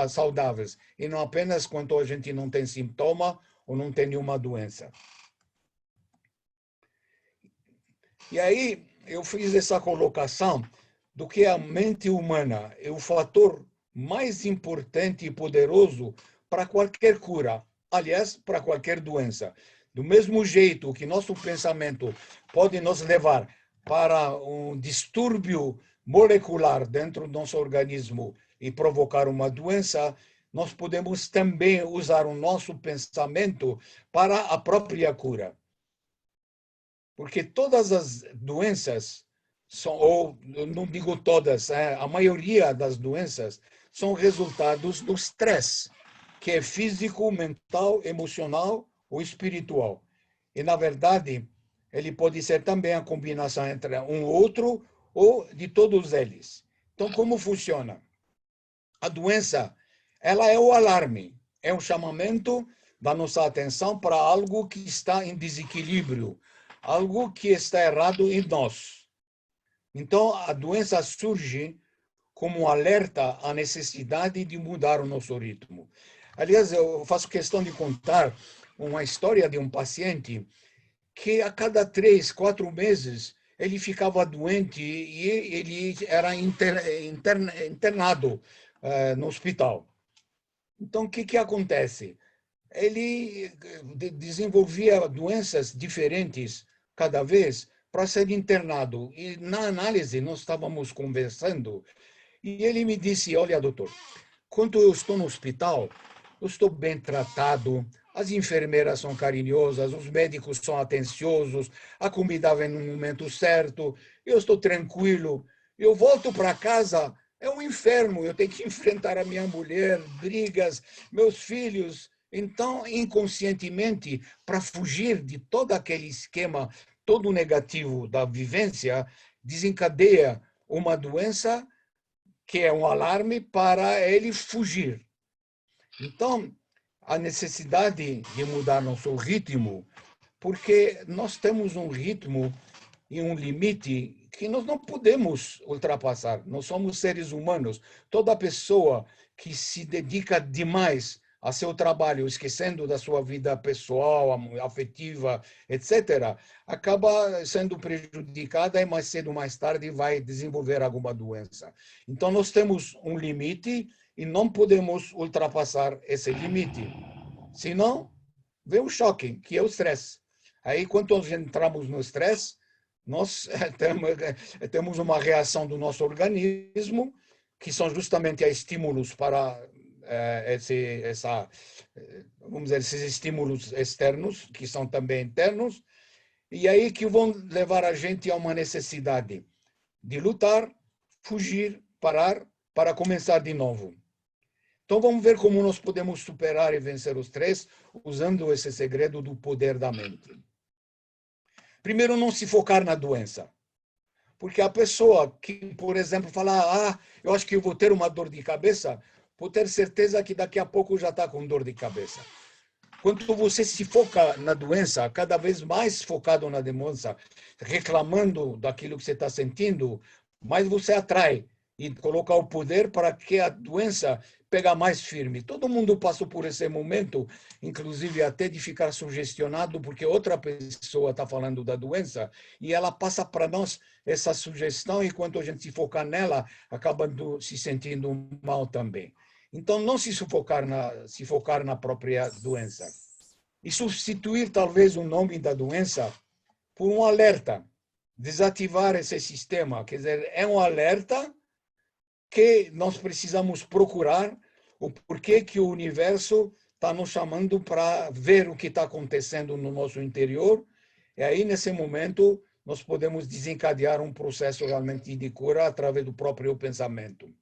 saudáveis, e não apenas quando a gente não tem sintoma ou não tem nenhuma doença. E aí eu fiz essa colocação do que a mente humana é o fator mais importante e poderoso para qualquer cura, aliás, para qualquer doença. Do mesmo jeito que nosso pensamento pode nos levar para um distúrbio molecular dentro do nosso organismo e provocar uma doença, nós podemos também usar o nosso pensamento para a própria cura. Porque todas as doenças, ou não digo todas, a maioria das doenças são resultados do estresse, que é físico, mental, emocional ou espiritual. E, na verdade, ele pode ser também a combinação entre um outro ou de todos eles. Então, como funciona? A doença, ela é o alarme, é um chamamento da nossa atenção para algo que está em desequilíbrio, algo que está errado em nós. Então, a doença surge como um alerta à necessidade de mudar o nosso ritmo. Aliás, eu faço questão de contar uma história de um paciente que a cada 3, 4 meses ele ficava doente e ele era internado no hospital. Então, o que acontece? Ele desenvolvia doenças diferentes cada vez para ser internado. E na análise, nós estávamos conversando e ele me disse: Olha, doutor, quando eu estou no hospital, eu estou bem tratado, as enfermeiras são carinhosas, os médicos são atenciosos, a comida vem no momento certo, eu estou tranquilo. Eu volto para casa, é um inferno, eu tenho que enfrentar a minha mulher, brigas, meus filhos. Então, inconscientemente, para fugir de todo aquele esquema todo negativo da vivência, desencadeia uma doença que é um alarme para ele fugir. Então, a necessidade de mudar nosso ritmo, porque nós temos um ritmo e um limite que nós não podemos ultrapassar. Nós somos seres humanos. Toda pessoa que se dedica demais a seu trabalho, esquecendo da sua vida pessoal, afetiva, etc., acaba sendo prejudicada e mais cedo ou mais tarde vai desenvolver alguma doença. Então, nós temos um limite e não podemos ultrapassar esse limite. Senão, vem o choque, que é o estresse. Aí, quando nós entramos no estresse, nós temos uma reação do nosso organismo, que são justamente estímulos para vamos dizer, esses estímulos externos, que são também internos, e aí que vão levar a gente a uma necessidade de lutar, fugir, parar, para começar de novo. Então, vamos ver como nós podemos superar e vencer o estresse usando esse segredo do poder da mente. Primeiro, não se focar na doença. Porque a pessoa que, por exemplo, fala, eu acho que eu vou ter uma dor de cabeça, pode ter certeza que daqui a pouco já está com dor de cabeça. Quando você se foca na doença, cada vez mais focado na doença, reclamando daquilo que você está sentindo, mais você atrai e coloca o poder para que a doença pegue mais firme. Todo mundo passou por esse momento, inclusive até de ficar sugestionado, porque outra pessoa está falando da doença e ela passa para nós essa sugestão, e quando a gente se focar nela, acaba se sentindo mal também. Então, não se focar na própria doença. E substituir, talvez, o nome da doença por um alerta. Desativar esse sistema. Quer dizer, é um alerta que nós precisamos procurar o porquê que o universo está nos chamando para ver o que está acontecendo no nosso interior. E aí, nesse momento, nós podemos desencadear um processo realmente de cura através do próprio pensamento.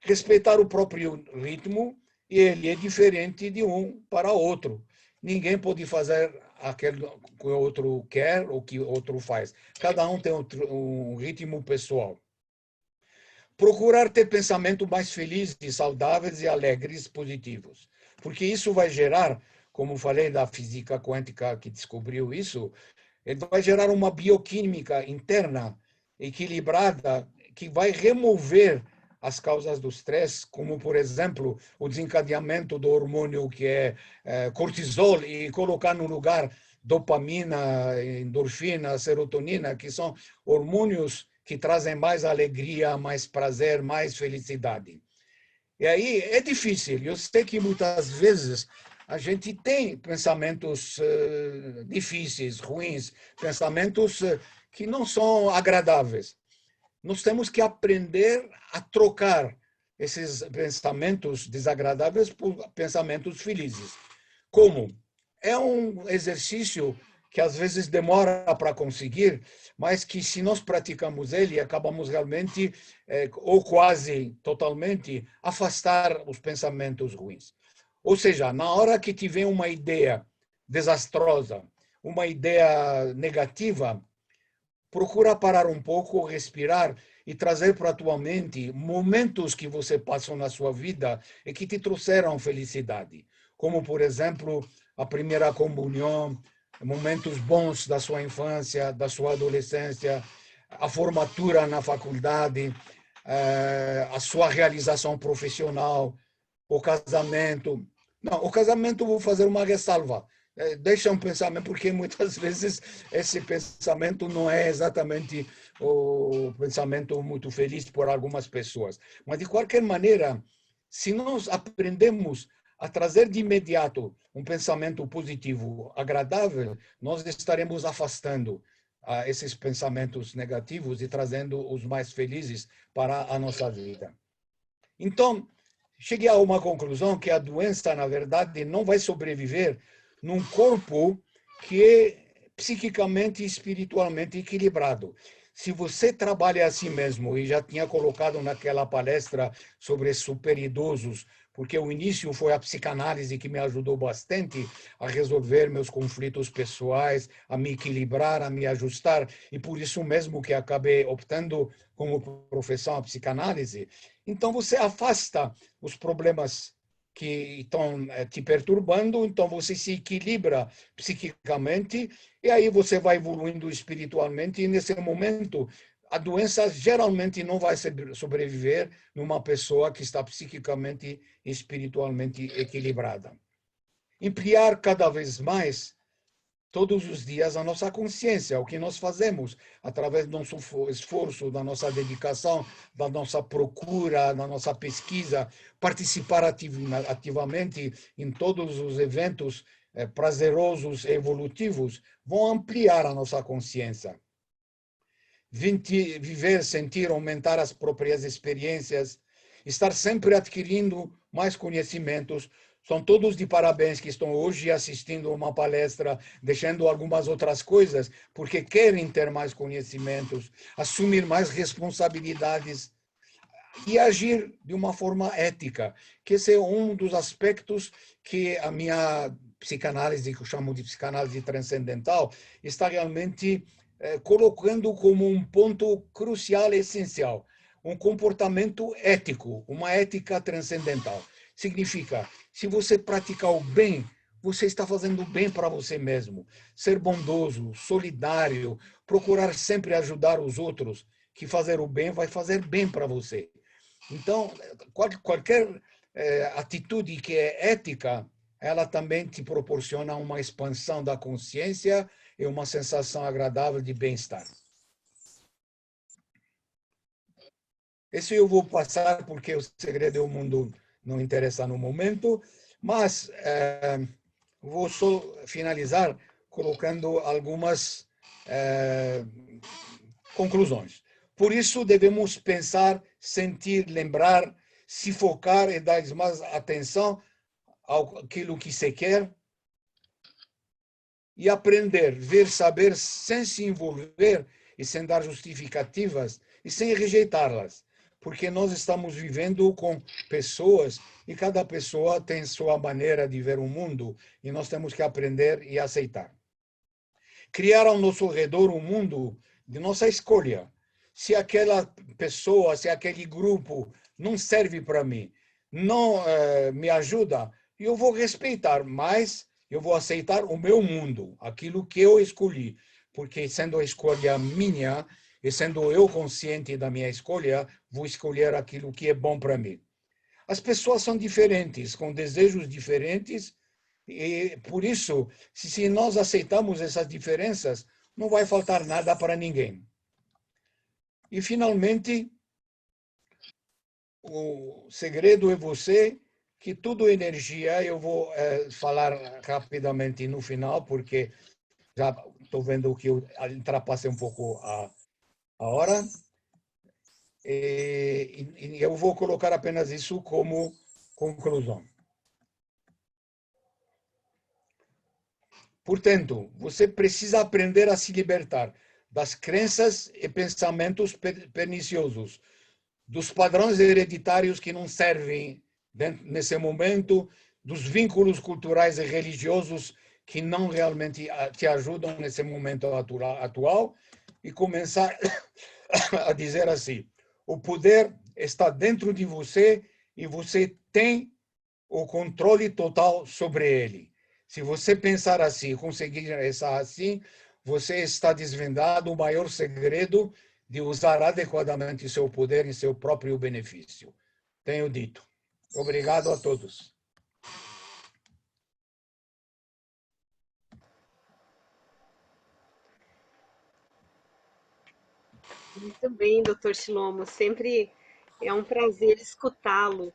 Respeitar o próprio ritmo, e ele é diferente de um para outro. Ninguém pode fazer aquilo que o outro quer ou que o outro faz. Cada um tem um ritmo pessoal. Procurar ter pensamentos mais felizes, saudáveis e alegres, positivos. Porque isso vai gerar, como falei da física quântica que descobriu isso, ele vai gerar uma bioquímica interna equilibrada que vai remover as causas do estresse, como, por exemplo, o desencadeamento do hormônio que é cortisol, e colocar no lugar dopamina, endorfina, serotonina, que são hormônios que trazem mais alegria, mais prazer, mais felicidade. E aí é difícil. Eu sei que muitas vezes a gente tem pensamentos difíceis, ruins, pensamentos que não são agradáveis. Nós temos que aprender a trocar esses pensamentos desagradáveis por pensamentos felizes. Como? É um exercício que às vezes demora para conseguir, mas que se nós praticamos ele, acabamos realmente, ou quase totalmente, afastar os pensamentos ruins. Ou seja, na hora que tiver uma ideia desastrosa, uma ideia negativa, procura parar um pouco, respirar e trazer para a tua mente momentos que você passou na sua vida e que te trouxeram felicidade. Como, por exemplo, a primeira comunhão, momentos bons da sua infância, da sua adolescência, a formatura na faculdade, a sua realização profissional, o casamento. Não, o casamento vou fazer uma ressalva. Deixa um pensamento, porque muitas vezes esse pensamento não é exatamente o pensamento muito feliz por algumas pessoas. Mas, de qualquer maneira, se nós aprendemos a trazer de imediato um pensamento positivo, agradável, nós estaremos afastando esses pensamentos negativos e trazendo os mais felizes para a nossa vida. Então, cheguei a uma conclusão que a doença, na verdade, não vai sobreviver num corpo que é psiquicamente e espiritualmente equilibrado. Se você trabalha assim mesmo, e já tinha colocado naquela palestra sobre superidosos, porque o início foi a psicanálise que me ajudou bastante a resolver meus conflitos pessoais, a me equilibrar, a me ajustar, e por isso mesmo que acabei optando como profissão a psicanálise. Então você afasta os problemas que estão te perturbando, então você se equilibra psiquicamente, e aí você vai evoluindo espiritualmente, e nesse momento a doença geralmente não vai sobreviver numa pessoa que está psiquicamente e espiritualmente equilibrada. Ampliar cada vez mais, todos os dias, a nossa consciência, o que nós fazemos, através do nosso esforço, da nossa dedicação, da nossa procura, da nossa pesquisa, participar ativamente em todos os eventos prazerosos e evolutivos, vão ampliar a nossa consciência. Viver, sentir, aumentar as próprias experiências, estar sempre adquirindo mais conhecimentos. São todos de parabéns que estão hoje assistindo uma palestra, deixando algumas outras coisas, porque querem ter mais conhecimentos, assumir mais responsabilidades, e agir de uma forma ética, que esse é um dos aspectos que a minha psicanálise, que eu chamo de psicanálise transcendental, está realmente colocando como um ponto crucial e essencial, um comportamento ético, uma ética transcendental. Significa, se você praticar o bem, você está fazendo bem para você mesmo. Ser bondoso, solidário, procurar sempre ajudar os outros, que fazer o bem vai fazer bem para você. Então, qualquer atitude que é ética, ela também te proporciona uma expansão da consciência e uma sensação agradável de bem-estar. Esse eu vou passar porque o segredo do mundo não interessa no momento, mas vou só finalizar colocando algumas conclusões. Por isso, devemos pensar, sentir, lembrar, se focar e dar mais atenção àquilo que se quer e aprender, ver, saber, sem se envolver e sem dar justificativas e sem rejeitá-las. Porque nós estamos vivendo com pessoas e cada pessoa tem sua maneira de ver o mundo e nós temos que aprender e aceitar. Criar ao nosso redor um mundo de nossa escolha. Se aquela pessoa, se aquele grupo não serve para mim, não me ajuda, eu vou respeitar, mas eu vou aceitar o meu mundo, aquilo que eu escolhi, porque sendo a escolha minha e sendo eu consciente da minha escolha, vou escolher aquilo que é bom para mim. As pessoas são diferentes, com desejos diferentes, e por isso, se nós aceitamos essas diferenças, não vai faltar nada para ninguém. E, finalmente, o segredo é você, que tudo é energia. Eu vou falar rapidamente no final, porque já estou vendo que eu ultrapassei um pouco a hora. E eu vou colocar apenas isso como conclusão. Portanto, você precisa aprender a se libertar das crenças e pensamentos perniciosos, dos padrões hereditários que não servem nesse momento, dos vínculos culturais e religiosos que não realmente te ajudam nesse momento atual, e começar a dizer assim: o poder está dentro de você e você tem o controle total sobre ele. Se você pensar assim, conseguir pensar assim, você está desvendado o maior segredo de usar adequadamente seu poder em seu próprio benefício. Tenho dito. Obrigado a todos. Muito bem, doutor Shilomo. Sempre é um prazer escutá-lo.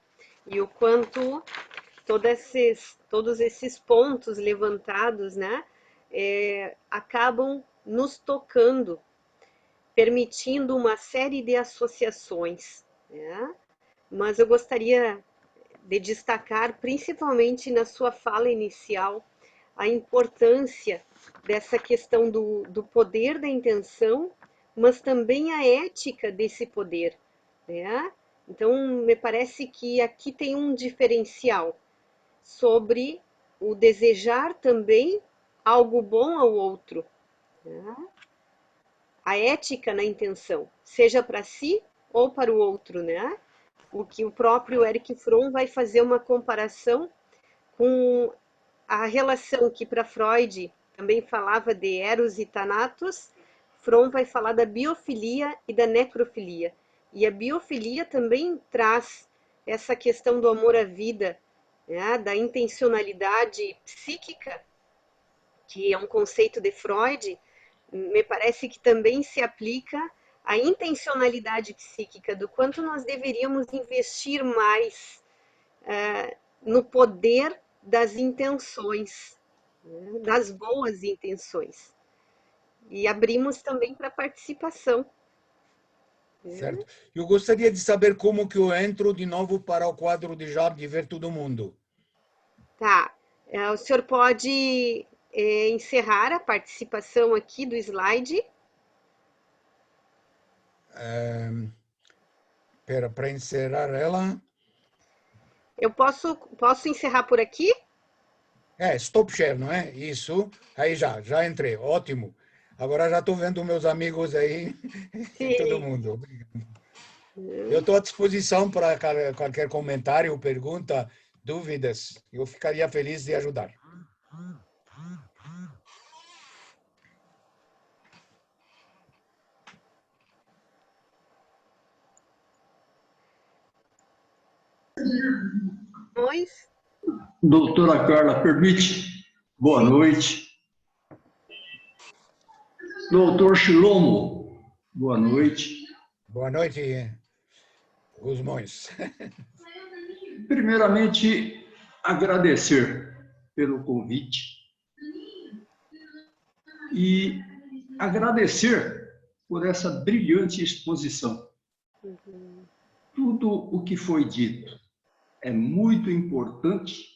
E o quanto todos esses pontos levantados, né, acabam nos tocando, permitindo uma série de associações, né? Mas eu gostaria de destacar, principalmente na sua fala inicial, a importância dessa questão do poder da intenção, mas também a ética desse poder, né? Então, me parece que aqui tem um diferencial sobre o desejar também algo bom ao outro, né? A ética na intenção, seja para si ou para o outro, né? O que o próprio Eric Fromm vai fazer uma comparação com a relação que para Freud também falava de Eros e Thanatos, Fromm vai falar da biofilia e da necrofilia. E a biofilia também traz essa questão do amor à vida, né, da intencionalidade psíquica, que é um conceito de Freud, me parece que também se aplica à intencionalidade psíquica, do quanto nós deveríamos investir mais no poder das intenções, né, das boas intenções. E abrimos também para participação. Né? Certo. Eu gostaria de saber como que eu entro de novo para o quadro de Job de ver todo mundo. Tá. O senhor pode encerrar a participação aqui do slide. para encerrar ela. Eu posso encerrar por aqui? Stop share, não é? Isso. Aí já entrei. Ótimo. Agora já estou vendo meus amigos aí, todo Sim. mundo. Eu estou à disposição para qualquer comentário, pergunta, dúvidas. Eu ficaria feliz de ajudar. Pois, Doutora Carla, permite? Boa sim. noite. Doutor Shilomo, boa noite. Boa noite, Gusmões. Primeiramente, agradecer pelo convite e agradecer por essa brilhante exposição. Tudo o que foi dito é muito importante,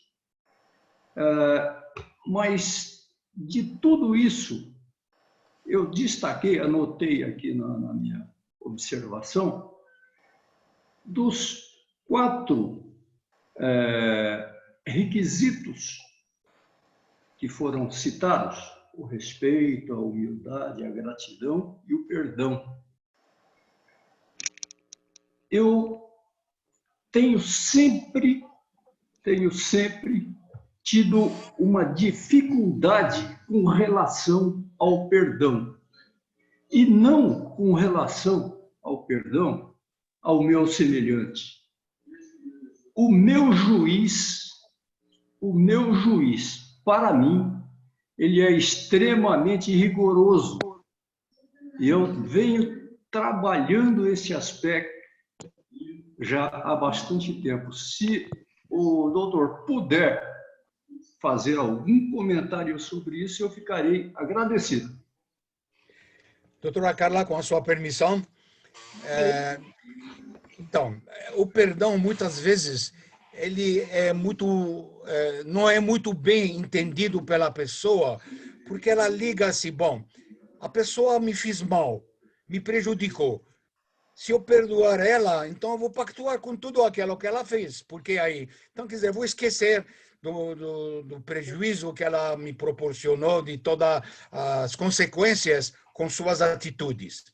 mas de tudo isso, eu destaquei, anotei aqui na minha observação, dos 4 requisitos que foram citados: o respeito, a humildade, a gratidão e o perdão. Eu tenho sempre tido uma dificuldade com relação ao perdão. E não com relação ao perdão ao meu semelhante. O meu juiz, para mim, ele é extremamente rigoroso. E eu venho trabalhando esse aspecto já há bastante tempo. Se o doutor puder fazer algum comentário sobre isso, eu ficarei agradecido. Doutora Carla, com a sua permissão, então, o perdão muitas vezes ele não é muito bem entendido pela pessoa, porque ela liga-se, bom, a pessoa me fez mal, me prejudicou. Se eu perdoar ela, então eu vou pactuar com tudo aquilo que ela fez, porque aí, então quer dizer, eu vou esquecer do prejuízo que ela me proporcionou, de todas as consequências com suas atitudes.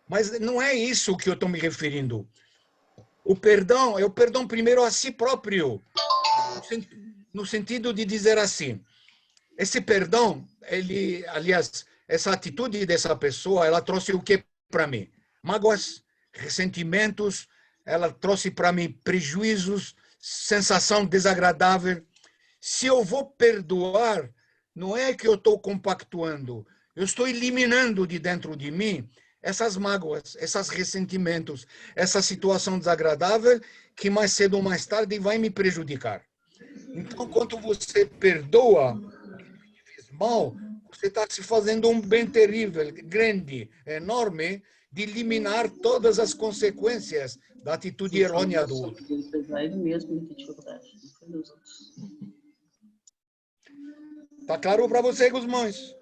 Mas não é isso que eu estou me referindo. O perdão é o perdão primeiro a si próprio, no sentido de dizer assim, esse perdão, aliás, essa atitude dessa pessoa, ela trouxe o que para mim? Mágoas, ressentimentos, ela trouxe para mim prejuízos, sensação desagradável. Se eu vou perdoar, não é que eu estou compactuando, eu estou eliminando de dentro de mim essas mágoas, esses ressentimentos, essa situação desagradável que mais cedo ou mais tarde vai me prejudicar. Então, quando você perdoa mal, você está se fazendo um bem terrível, grande, enorme, de eliminar todas as consequências da atitude errônea do outro. Está claro para você, Gusmões?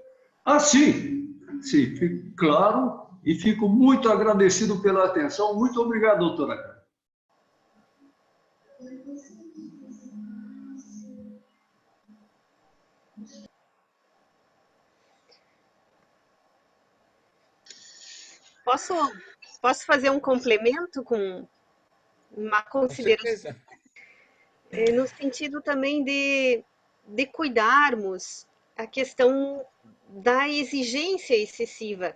Ah, sim, fico claro e fico muito agradecido pela atenção. Muito obrigado, doutora. Posso fazer um complemento com uma Com consideração, certeza. no sentido também de cuidarmos a questão da exigência excessiva.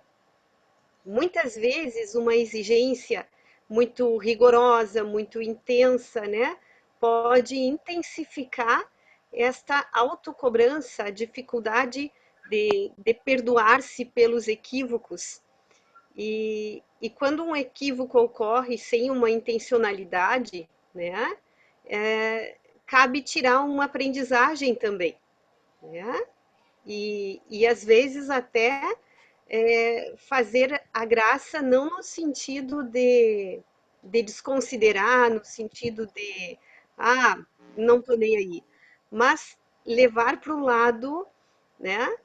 Muitas vezes uma exigência muito rigorosa, muito intensa, né, pode intensificar esta autocobrança, a dificuldade de perdoar-se pelos equívocos. E quando um equívoco ocorre sem uma intencionalidade, né, cabe tirar uma aprendizagem também, né? E às vezes até fazer a graça não no sentido de desconsiderar, no sentido de, ah, não tô nem aí, mas levar para o lado, né,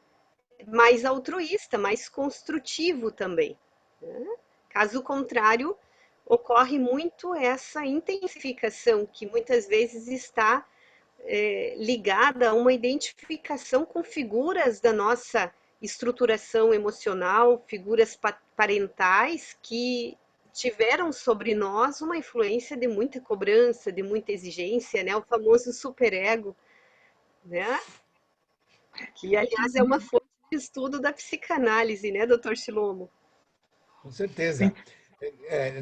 mais altruísta, mais construtivo também, né? Caso contrário, ocorre muito essa intensificação que muitas vezes está ligada a uma identificação com figuras da nossa estruturação emocional, figuras parentais que tiveram sobre nós uma influência de muita cobrança, de muita exigência, né? O famoso superego, né? Que, aliás, é uma fonte de estudo da psicanálise, né, doutor Chilomo? Com certeza.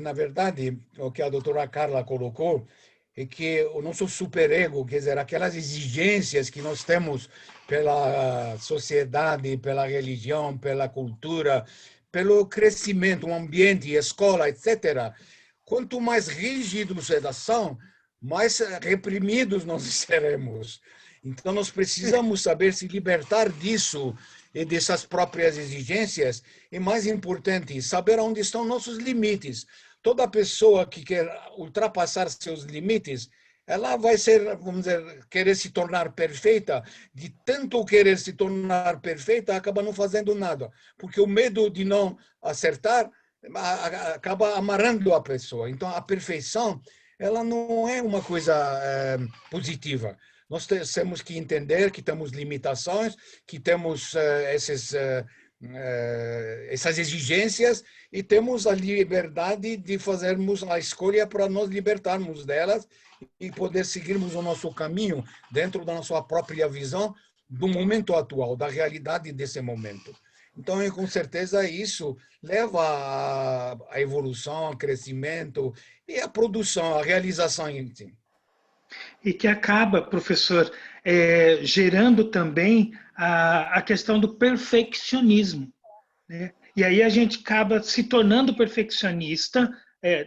Na verdade, o que a doutora Carla colocou é que o nosso superego, quer dizer, aquelas exigências que nós temos pela sociedade, pela religião, pela cultura, pelo crescimento, o ambiente, escola, etc., quanto mais rígidos elas são, mais reprimidos nós seremos. Então, nós precisamos saber se libertar disso e dessas próprias exigências, e mais importante, saber onde estão nossos limites. Toda pessoa que quer ultrapassar seus limites, ela vai ser, vamos dizer, querer se tornar perfeita, de tanto querer se tornar perfeita, acaba não fazendo nada, porque o medo de não acertar acaba amarrando a pessoa. Então, a perfeição, ela não é uma coisa positiva. Nós temos que entender que temos limitações, que temos essas exigências e temos a liberdade de fazermos a escolha para nos libertarmos delas e poder seguirmos o nosso caminho dentro da nossa própria visão do momento atual, da realidade desse momento. Então, com certeza, isso leva à evolução, ao crescimento e à produção, à realização em si. E que acaba, professor, gerando também a questão do perfeccionismo, né? E aí a gente acaba se tornando perfeccionista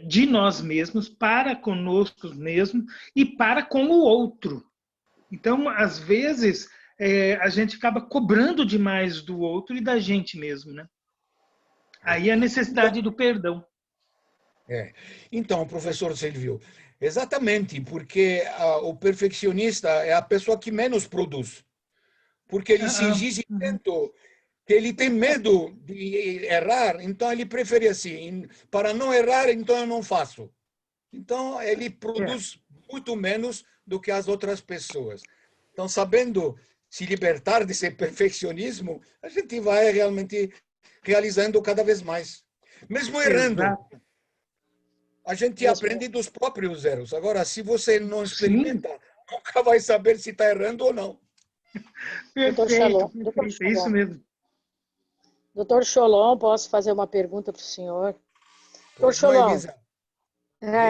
de nós mesmos, para conosco mesmos e para com o outro. Então, às vezes, a gente acaba cobrando demais do outro e da gente mesmo, né? Aí a necessidade do perdão. Então, professor Silvio, exatamente, porque o perfeccionista é a pessoa que menos produz, porque ele se exige tanto que ele tem medo de errar, então ele prefere assim, para não errar, então eu não faço. Então, ele produz muito menos do que as outras pessoas. Então, sabendo se libertar desse perfeccionismo, a gente vai realmente realizando cada vez mais. Mesmo errando. Exato. A gente aprende dos próprios erros. Agora, se você não experimenta, Sim. nunca vai saber se está errando ou não. Perfeito, perfeito. É isso mesmo. Doutor Cholon, posso fazer uma pergunta para o senhor? Doutor Pois não, Cholon, Elisa?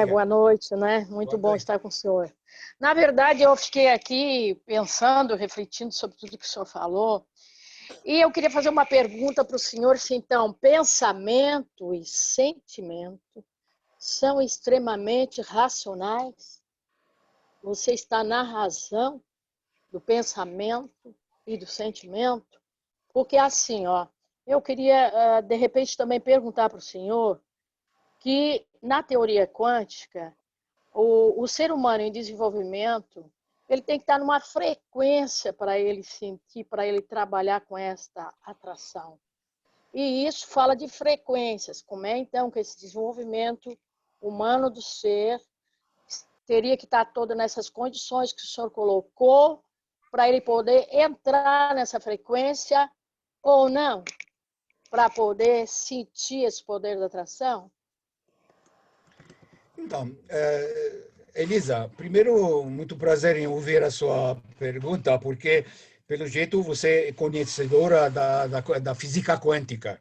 boa noite, né? Muito Boa bom noite. estar com o senhor. Na verdade, eu fiquei aqui pensando, refletindo sobre tudo que o senhor falou, e eu queria fazer uma pergunta para o senhor, se então, pensamento e sentimento são extremamente racionais? Você está na razão do pensamento e do sentimento? Porque assim, ó, eu queria, de repente, também perguntar para o senhor que, na teoria quântica, o ser humano em desenvolvimento, ele tem que estar numa frequência para ele sentir, para ele trabalhar com esta atração. E isso fala de frequências. Como é, então, que esse desenvolvimento humano do ser teria que estar todo nessas condições que o senhor colocou para ele poder entrar nessa frequência ou não, para poder sentir esse poder da atração? Então, Elisa, primeiro, muito prazer em ouvir a sua pergunta, porque, pelo jeito, você é conhecedora da física quântica.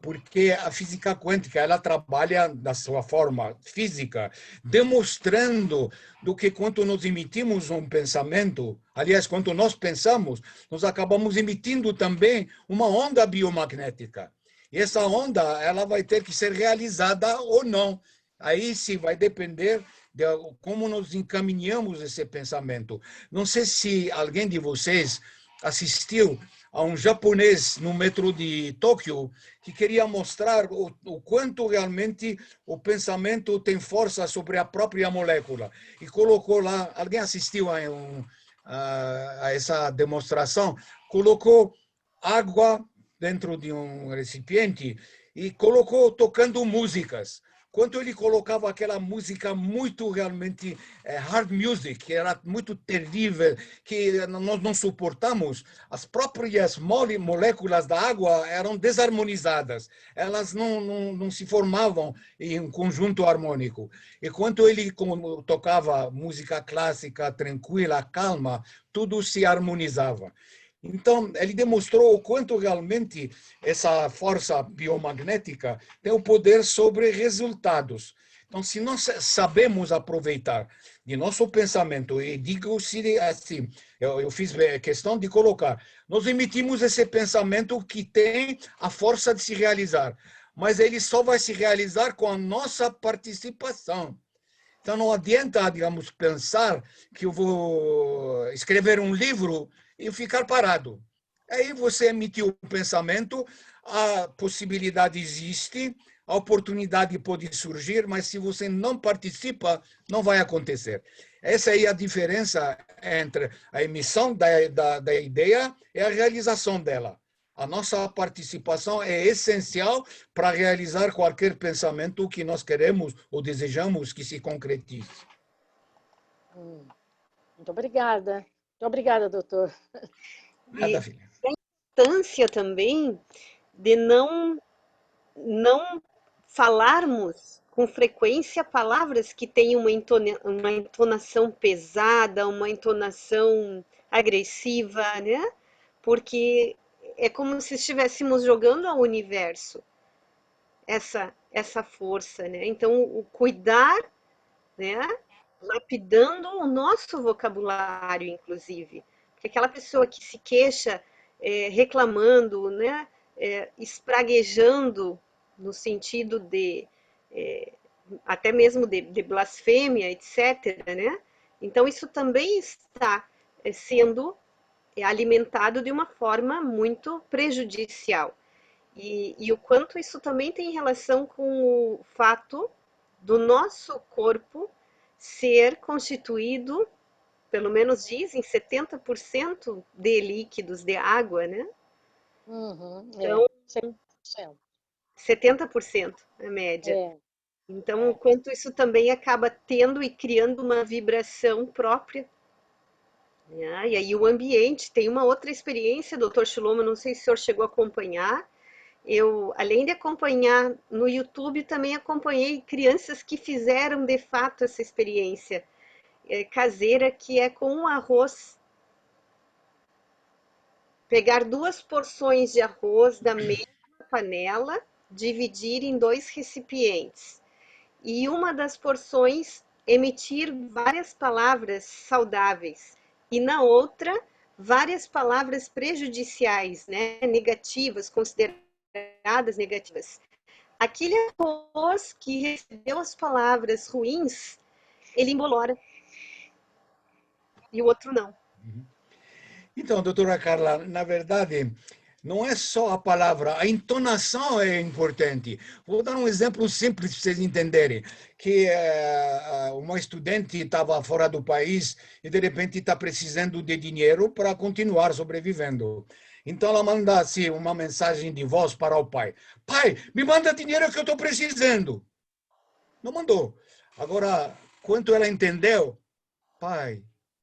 Porque a física quântica, ela trabalha da sua forma física, demonstrando do que quando nós emitimos um pensamento, aliás, quando nós pensamos, nós acabamos emitindo também uma onda biomagnética. E essa onda, ela vai ter que ser realizada ou não. Aí sim vai depender de como nós encaminhamos esse pensamento. Não sei se alguém de vocês assistiu a um japonês no metrô de Tóquio que queria mostrar o quanto realmente o pensamento tem força sobre a própria molécula. E colocou lá, alguém assistiu a essa demonstração? Colocou água dentro de um recipiente e colocou tocando músicas. quanto ele colocava aquela música muito realmente hard music, que era muito terrível, que nós não suportamos. As próprias moléculas da água eram desarmonizadas, elas não se formavam em um conjunto harmônico. E quando ele tocava música clássica, tranquila, calma, tudo se harmonizava. Então, ele demonstrou o quanto realmente essa força biomagnética tem o poder sobre resultados. Então, se nós sabemos aproveitar de nosso pensamento, e digo assim, eu fiz questão de colocar, nós emitimos esse pensamento que tem a força de se realizar, mas ele só vai se realizar com a nossa participação. Então, não adianta, digamos, pensar que eu vou escrever um livro e ficar parado. Aí você emitiu o pensamento, a possibilidade existe, a oportunidade pode surgir, mas se você não participa, não vai acontecer. Essa aí é a diferença entre a emissão da ideia e a realização dela. A nossa participação é essencial para realizar qualquer pensamento que nós queremos ou desejamos que se concretize. Muito obrigada. Muito obrigada, doutor. Nada, filha. A importância também de não falarmos com frequência palavras que têm uma entonação pesada, uma entonação agressiva, né? Porque é como se estivéssemos jogando ao universo essa força, né? Então, o cuidar, né? Lapidando o nosso vocabulário, inclusive. Porque aquela pessoa que se queixa reclamando, né? Espraguejando, no sentido de até mesmo de blasfêmia, etc., né? Então, isso também está sendo alimentado de uma forma muito prejudicial. E o quanto isso também tem relação com o fato do nosso corpo ser constituído, pelo menos dizem, 70% de líquidos, de água, né? Então, 70% a média. Então, o quanto isso também acaba tendo e criando uma vibração própria. E aí o ambiente, tem uma outra experiência, doutor Shlomo, não sei se o senhor chegou a acompanhar. Eu, além de acompanhar no YouTube, também acompanhei crianças que fizeram de fato essa experiência caseira, que é com um arroz. Pegar 2 porções de arroz da mesma panela, dividir em 2 recipientes. E uma das porções emitir várias palavras saudáveis. E na outra, várias palavras prejudiciais, né? Negativas, consideradas negativas. Aquele arroz que recebeu as palavras ruins, ele embolora. E o outro não. Então, doutora Carla, na verdade, não é só a palavra, a entonação é importante. Vou dar um exemplo simples para vocês entenderem, que uma estudante estava fora do país e, de repente, está precisando de dinheiro para continuar sobrevivendo. Então, ela manda assim, uma mensagem de voz para o pai. Pai, me manda dinheiro que eu estou precisando. Não mandou. Agora, quanto ela entendeu? Pai,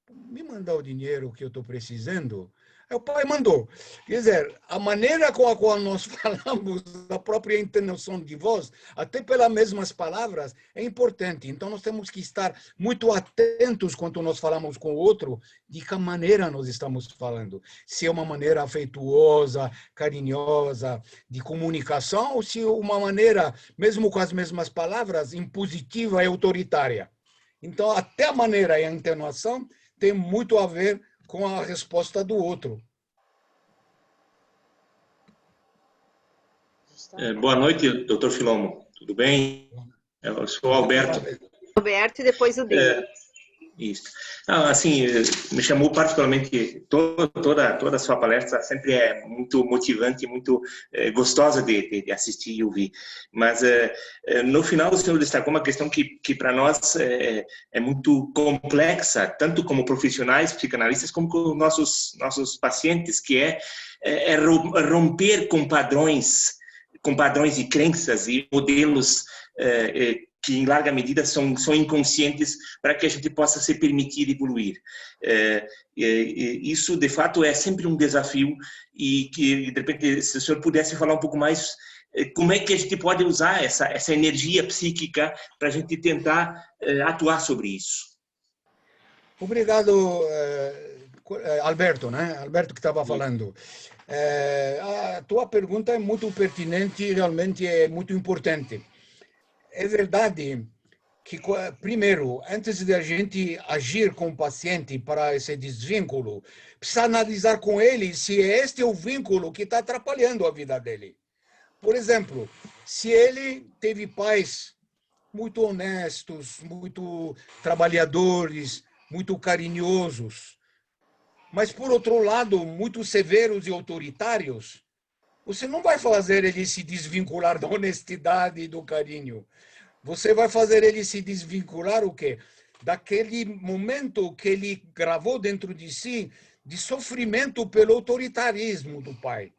me mandar o dinheiro que eu estou precisando? Aí o pai mandou. Quer dizer, a maneira com a qual nós falamos, a própria entonação de voz, até pelas mesmas palavras, é importante. Então, nós temos que estar muito atentos quando nós falamos com o outro, de que maneira nós estamos falando. Se é uma maneira afetuosa, carinhosa, de comunicação, ou se é uma maneira, mesmo com as mesmas palavras, impositiva e autoritária. Então, até a maneira e a entonação tem muito a ver com a resposta do outro. Boa noite, doutor Shlomo. Tudo bem? Eu sou o Alberto. Alberto e depois o dele. Isso. Não, assim, me chamou particularmente, toda a sua palestra sempre é muito motivante, muito gostosa de assistir e ouvir. Mas no final o senhor destacou uma questão que para nós é muito complexa, tanto como profissionais, psicanalistas, como com nossos pacientes, que é romper com padrões de crenças e modelos que em larga medida são inconscientes para que a gente possa se permitir evoluir. Isso, de fato, é sempre um desafio e que, de repente, se o senhor pudesse falar um pouco mais, como é que a gente pode usar essa energia psíquica para a gente tentar atuar sobre isso? Obrigado, Alberto, né? Alberto que estava falando. A tua pergunta é muito pertinente e realmente é muito importante. É verdade que, primeiro, antes de a gente agir com o paciente para esse desvínculo, precisa analisar com ele se este é o vínculo que está atrapalhando a vida dele. Por exemplo, se ele teve pais muito honestos, muito trabalhadores, muito carinhosos, mas, por outro lado, muito severos e autoritários, você não vai fazer ele se desvincular da honestidade e do carinho. Você vai fazer ele se desvincular o quê? Daquele momento que ele gravou dentro de si de sofrimento pelo autoritarismo do pai.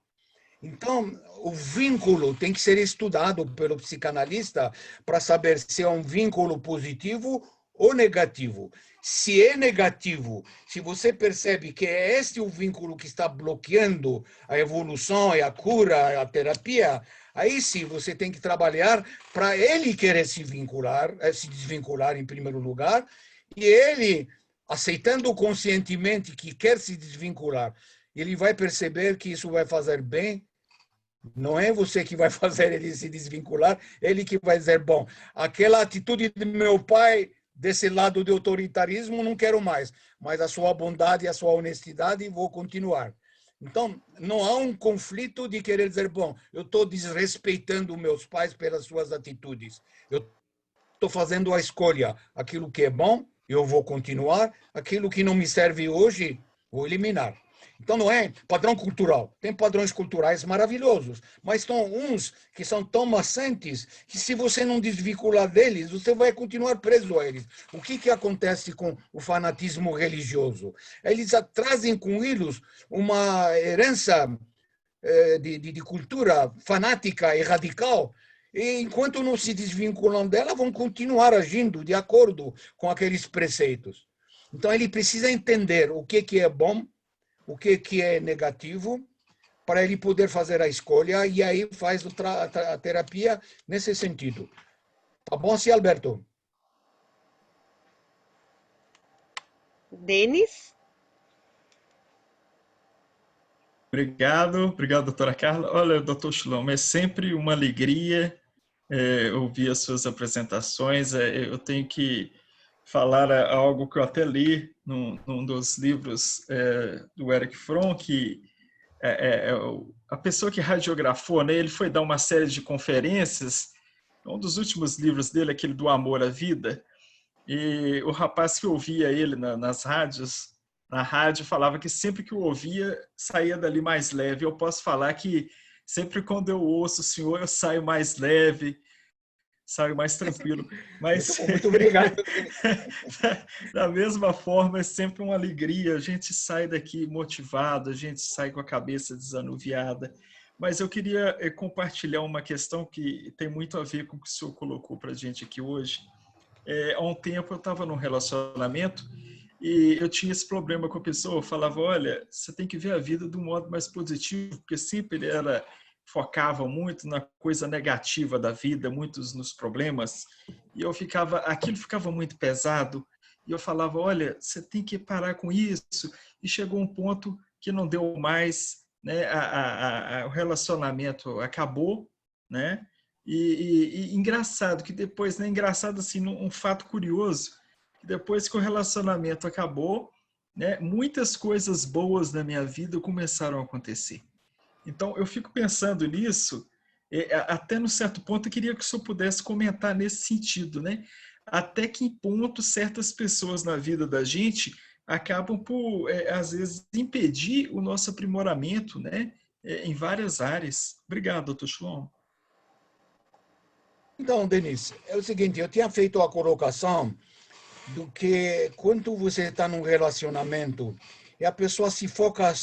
Então, o vínculo tem que ser estudado pelo psicanalista para saber se é um vínculo positivo ou negativo. Se é negativo, se você percebe que é este o vínculo que está bloqueando a evolução e a cura, a terapia, aí sim você tem que trabalhar para ele querer se desvincular em primeiro lugar, e ele, aceitando conscientemente que quer se desvincular, ele vai perceber que isso vai fazer bem. Não é você que vai fazer ele se desvincular, ele que vai dizer, bom, aquela atitude do meu pai desse lado de autoritarismo não quero mais, mas a sua bondade e a sua honestidade vou continuar. Então, não há um conflito de querer dizer, bom, eu estou desrespeitando meus pais pelas suas atitudes. Eu estou fazendo a escolha. Aquilo que é bom, eu vou continuar. Aquilo que não me serve hoje, vou eliminar. Então, não é padrão cultural. Tem padrões culturais maravilhosos, mas estão uns que são tão maçantes que, se você não desvincular deles, você vai continuar preso a eles. O que acontece com o fanatismo religioso? Eles trazem com eles uma herança de cultura fanática e radical, e enquanto não se desvinculam dela, vão continuar agindo de acordo com aqueles preceitos. Então, ele precisa entender o que é bom, o que é negativo, para ele poder fazer a escolha, e aí faz a terapia nesse sentido. Tá bom, sim, Alberto? Denis? Obrigado, doutora Carla. Olha, doutor Shlomo, é sempre uma alegria ouvir as suas apresentações. Eu tenho que falar algo que eu até li num dos livros do Erich Fromm, que a pessoa que radiografou, né, ele foi dar uma série de conferências, um dos últimos livros dele, aquele do Amor à Vida, e o rapaz que ouvia ele nas rádios, na rádio, falava que sempre que eu ouvia, saía dali mais leve. Eu posso falar que sempre quando eu ouço o senhor, eu saio mais leve, saio mais tranquilo. Mas, muito obrigado. Da mesma forma, é sempre uma alegria. A gente sai daqui motivado, a gente sai com a cabeça desanuviada. Mas eu queria compartilhar uma questão que tem muito a ver com o que o senhor colocou para a gente aqui hoje. Há um tempo eu estava num relacionamento e eu tinha esse problema com a pessoa. Eu falava, olha, você tem que ver a vida de um modo mais positivo, porque sempre ela focava muito na coisa negativa da vida, muitos nos problemas, e aquilo ficava muito pesado, e eu falava, olha, você tem que parar com isso, e chegou um ponto que não deu mais, né? O relacionamento acabou, né? E engraçado que depois, né? Engraçado assim, um fato curioso, que depois que o relacionamento acabou, né? Muitas coisas boas na minha vida começaram a acontecer. Então, eu fico pensando nisso, até no certo ponto, eu queria que o senhor pudesse comentar nesse sentido, né? Até que ponto certas pessoas na vida da gente acabam por, às vezes, impedir o nosso aprimoramento, né? Em várias áreas. Obrigado, doutor Shlomo. Então, Denis, é o seguinte, eu tinha feito a colocação do que quando você está num relacionamento e a pessoa se foca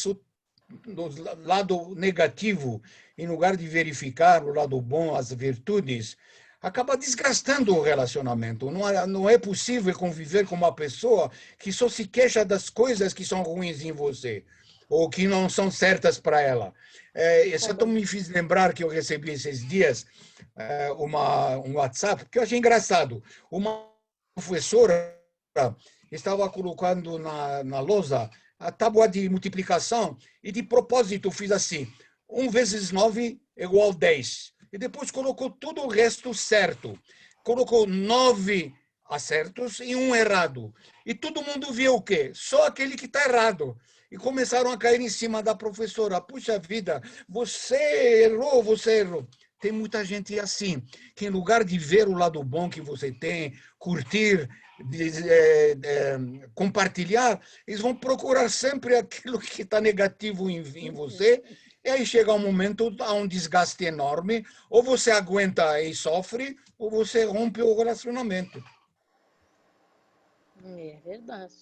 do lado negativo, em lugar de verificar o lado bom, as virtudes, acaba desgastando o relacionamento. Não é possível conviver com uma pessoa que só se queixa das coisas que são ruins em você ou que não são certas para ela. Isso me fez lembrar que eu recebi esses dias um WhatsApp que eu achei engraçado. Uma professora estava colocando na lousa a tábua de multiplicação e, de propósito, fiz assim: 1 vezes 9 igual 10. E depois colocou tudo o resto certo. Colocou 9 acertos e 1 errado. E todo mundo viu o quê? Só aquele que está errado. E começaram a cair em cima da professora. Puxa vida, você errou, você errou. Tem muita gente assim, que em lugar de ver o lado bom que você tem, curtir, compartilhar, eles vão procurar sempre aquilo que está negativo em você. E aí chega um momento, há um desgaste enorme, ou você aguenta e sofre, ou você rompe o relacionamento. É verdade.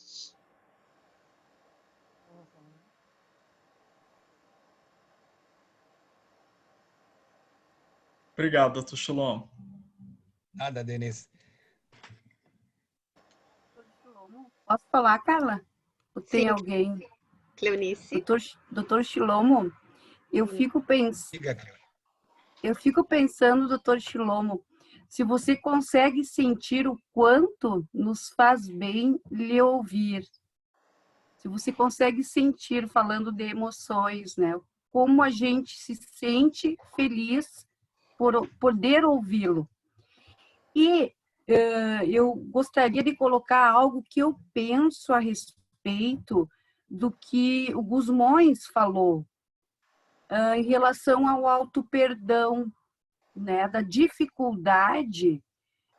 Obrigado, doutor Shalom. Nada, Denise. Posso falar, Carla? Ou tem Sim. alguém? Cleonice. Doutor Shilomo, eu fico pensando, doutor Shilomo, se você consegue sentir o quanto nos faz bem lhe ouvir. Se você consegue sentir, falando de emoções, né? Como a gente se sente feliz por poder ouvi-lo. E eu gostaria de colocar algo que eu penso a respeito do que o Gusmões falou em relação ao auto-perdão, né, da dificuldade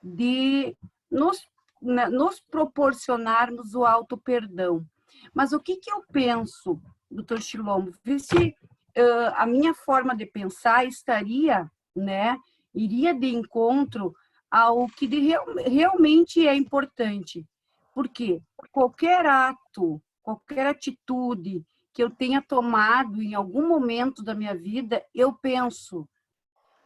de nos proporcionarmos o auto-perdão. Mas o que eu penso, doutor Shilomo? Vê se a minha forma de pensar iria de encontro ao que realmente é importante. Porque qualquer ato, qualquer atitude que eu tenha tomado em algum momento da minha vida, eu penso,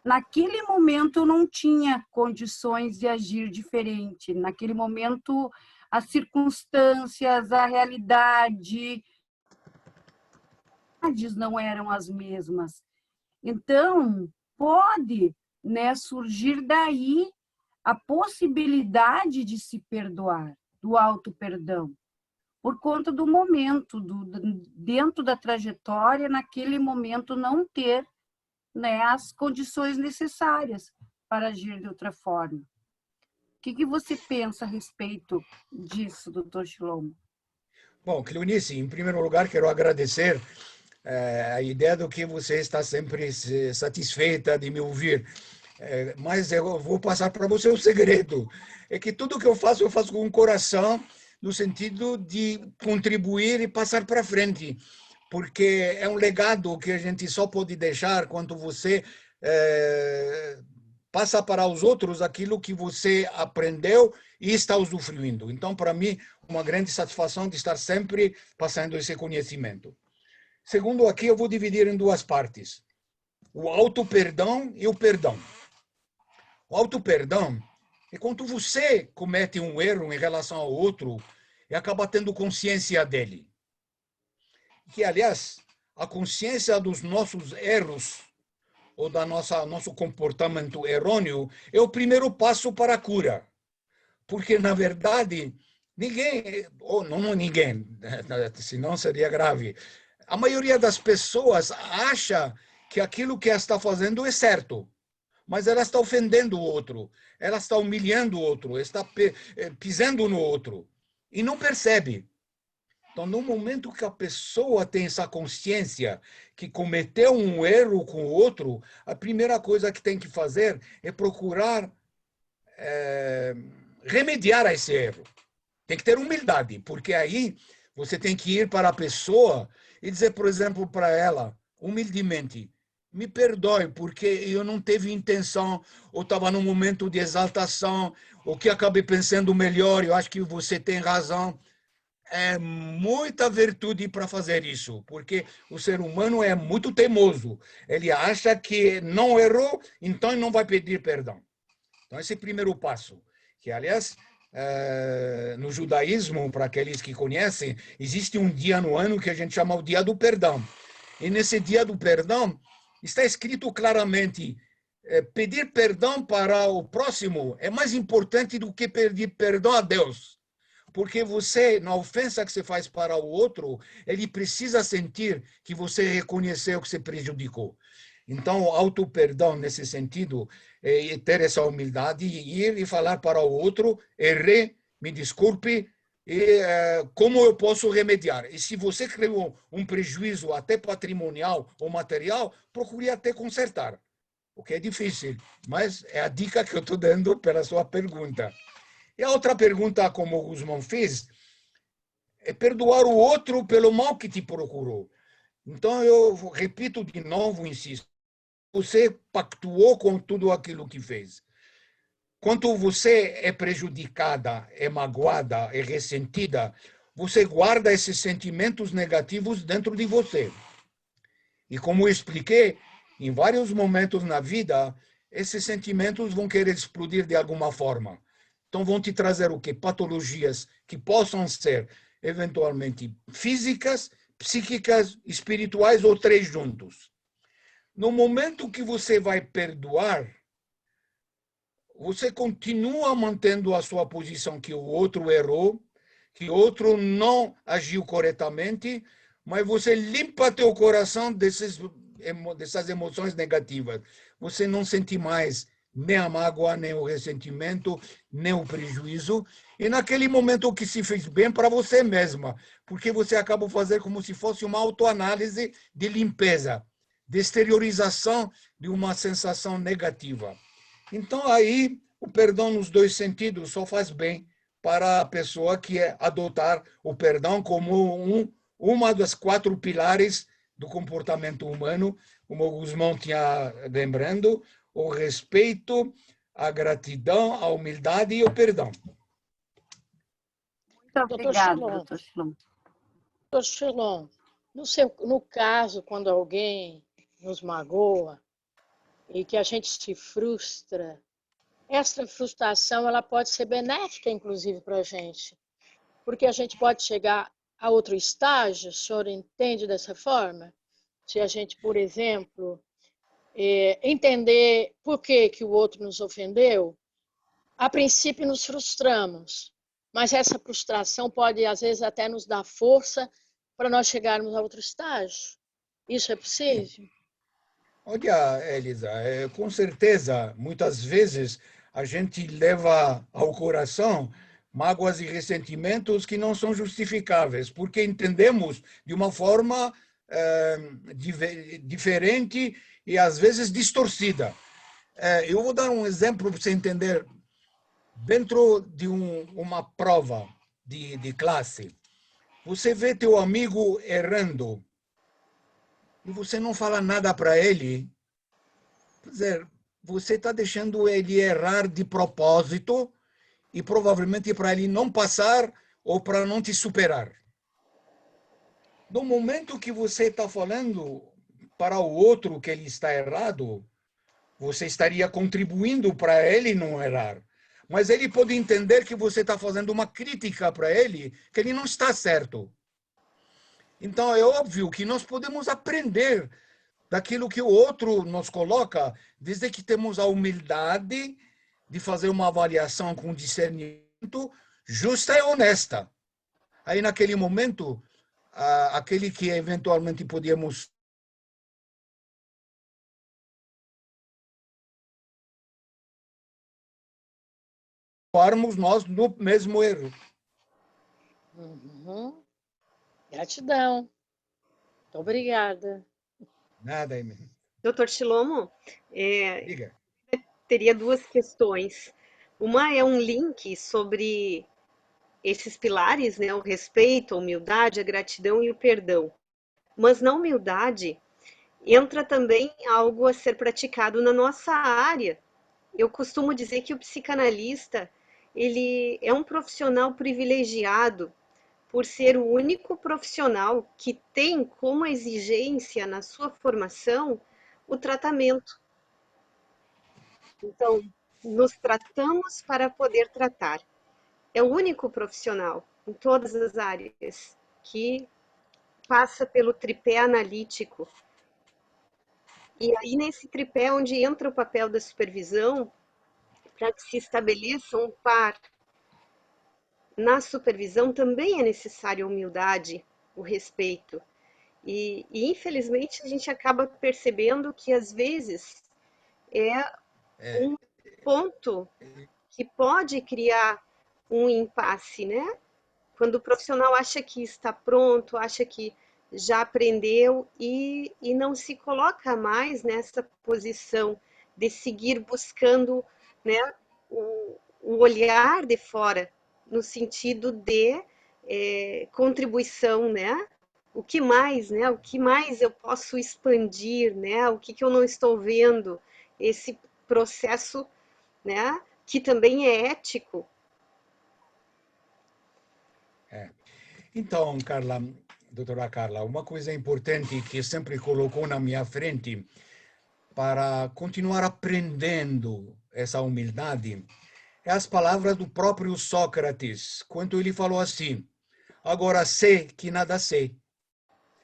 naquele momento eu não tinha condições de agir diferente. Naquele momento, as circunstâncias, a realidade não eram as mesmas. Então, pode, surgir daí a possibilidade de se perdoar, do auto-perdão, por conta do momento, dentro da trajetória, naquele momento não ter as condições necessárias para agir de outra forma. O que você pensa a respeito disso, doutor Shilomo? Bom, Cleonice, em primeiro lugar, quero agradecer a ideia do que você está sempre satisfeita de me ouvir. Mas eu vou passar para você o segredo. É que tudo que eu faço com o coração, no sentido de contribuir e passar para frente. Porque é um legado que a gente só pode deixar quando você passa para os outros aquilo que você aprendeu e está usufruindo. Então, para mim, uma grande satisfação de estar sempre passando esse conhecimento. Segundo, aqui eu vou dividir em 2 partes. O auto-perdão e o perdão. O auto-perdão é quando você comete um erro em relação ao outro e acaba tendo consciência dele. Que, aliás, a consciência dos nossos erros ou da nosso comportamento errôneo é o primeiro passo para a cura. Porque, na verdade, ninguém, ou não ninguém, senão seria grave, a maioria das pessoas acha que aquilo que ela está fazendo é certo, mas ela está ofendendo o outro, ela está humilhando o outro, está pisando no outro, e não percebe. Então, no momento que a pessoa tem essa consciência que cometeu um erro com o outro, a primeira coisa que tem que fazer é procurar remediar a esse erro. Tem que ter humildade, porque aí você tem que ir para a pessoa e dizer, por exemplo, para ela, humildemente, me perdoe, porque eu não tive intenção, ou estava num momento de exaltação, ou que acabei pensando melhor, eu acho que você tem razão. É muita virtude para fazer isso, porque o ser humano é muito teimoso. Ele acha que não errou, então não vai pedir perdão. Então, esse é o primeiro passo, que, aliás, no judaísmo, para aqueles que conhecem, existe um dia no ano que a gente chama o Dia do Perdão. E nesse Dia do Perdão, está escrito claramente, pedir perdão para o próximo é mais importante do que pedir perdão a Deus. Porque você, na ofensa que você faz para o outro, ele precisa sentir que você reconheceu que você prejudicou. Então, o auto-perdão, nesse sentido, é ter essa humildade e ir e falar para o outro, errei, me desculpe, e como eu posso remediar. E se você criou um prejuízo até patrimonial ou material, procure até consertar. O que é difícil, mas é a dica que eu estou dando pela sua pergunta. E a outra pergunta, como o Guzmão fez, é perdoar o outro pelo mal que te procurou. Então, eu repito de novo, insisto, você pactuou com tudo aquilo que fez. Quando você é prejudicada, é magoada, é ressentida, você guarda esses sentimentos negativos dentro de você. E como eu expliquei, em vários momentos na vida, esses sentimentos vão querer explodir de alguma forma. Então, vão te trazer o quê? Patologias que possam ser, eventualmente, físicas, psíquicas, espirituais ou três juntos. No momento que você vai perdoar, você continua mantendo a sua posição que o outro errou, que o outro não agiu corretamente, mas você limpa teu coração dessas emoções negativas. Você não sente mais nem a mágoa, nem o ressentimento, nem o prejuízo. E naquele momento o que se fez bem para você mesma, porque você acaba fazendo como se fosse uma autoanálise de limpeza, de exteriorização de uma sensação negativa. Então, aí, o perdão nos dois sentidos só faz bem para a pessoa que adotar o perdão como uma das 4 pilares do comportamento humano, como o Guzmão tinha lembrando, o respeito, a gratidão, a humildade e o perdão. Muito obrigada, doutor Shilom. Doutor Shilom, no caso, quando alguém nos magoa e que a gente se frustra, essa frustração ela pode ser benéfica, inclusive, para a gente, porque a gente pode chegar a outro estágio, o senhor entende dessa forma? Se a gente, por exemplo, entender por que o outro nos ofendeu, a princípio nos frustramos, mas essa frustração pode, às vezes, até nos dar força para nós chegarmos a outro estágio. Isso é possível? Olha, Elisa, com certeza, muitas vezes a gente leva ao coração mágoas e ressentimentos que não são justificáveis, porque entendemos de uma forma diferente e, às vezes, distorcida. Eu vou dar um exemplo para você entender. Dentro de uma prova de classe, você vê teu amigo errando e você não fala nada para ele, quer dizer, você está deixando ele errar de propósito e provavelmente para ele não passar ou para não te superar. No momento que você está falando para o outro que ele está errado, você estaria contribuindo para ele não errar. Mas ele pode entender que você está fazendo uma crítica para ele, que ele não está certo. Então, é óbvio que nós podemos aprender daquilo que o outro nos coloca, desde que temos a humildade de fazer uma avaliação com discernimento justa e honesta. Aí, naquele momento, aquele que eventualmente podíamos nós no mesmo erro. Uhum. Gratidão. Muito obrigada. Nada, Emílio. Doutor Shlomo, Diga. teria 2 questões. Uma é um link sobre esses pilares, né? O respeito, a humildade, a gratidão e o perdão. Mas na humildade entra também algo a ser praticado na nossa área. Eu costumo dizer que o psicanalista, ele é um profissional privilegiado por ser o único profissional que tem como exigência na sua formação o tratamento. Então, nos tratamos para poder tratar. É o único profissional em todas as áreas que passa pelo tripé analítico. E aí, nesse tripé, onde entra o papel da supervisão, para que se estabeleça um par na supervisão, também é necessária a humildade, o respeito. Infelizmente, a gente acaba percebendo que, às vezes, é um ponto que pode criar um impasse, né? Quando o profissional acha que está pronto, acha que já aprendeu e não se coloca mais nessa posição de seguir buscando, né, o olhar de fora, no sentido de contribuição, né? O que mais, né? O que mais eu posso expandir, né? O que eu não estou vendo? Esse processo, né? Que também é ético. Então, Carla, doutora Carla, uma coisa importante que sempre colocou na minha frente para continuar aprendendo essa humildade é as palavras do próprio Sócrates, quando ele falou assim: agora sei que nada sei.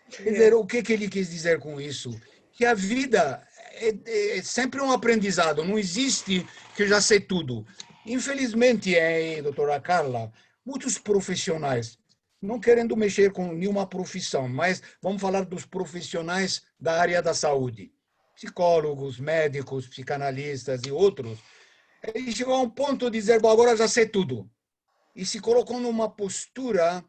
Quer dizer, o que ele quis dizer com isso? Que a vida é sempre um aprendizado, não existe que eu já sei tudo. Infelizmente, doutora Carla, muitos profissionais, não querendo mexer com nenhuma profissão, mas vamos falar dos profissionais da área da saúde, psicólogos, médicos, psicanalistas e outros, eles chegam a um ponto de dizer, bom, agora já sei tudo. E se colocam numa postura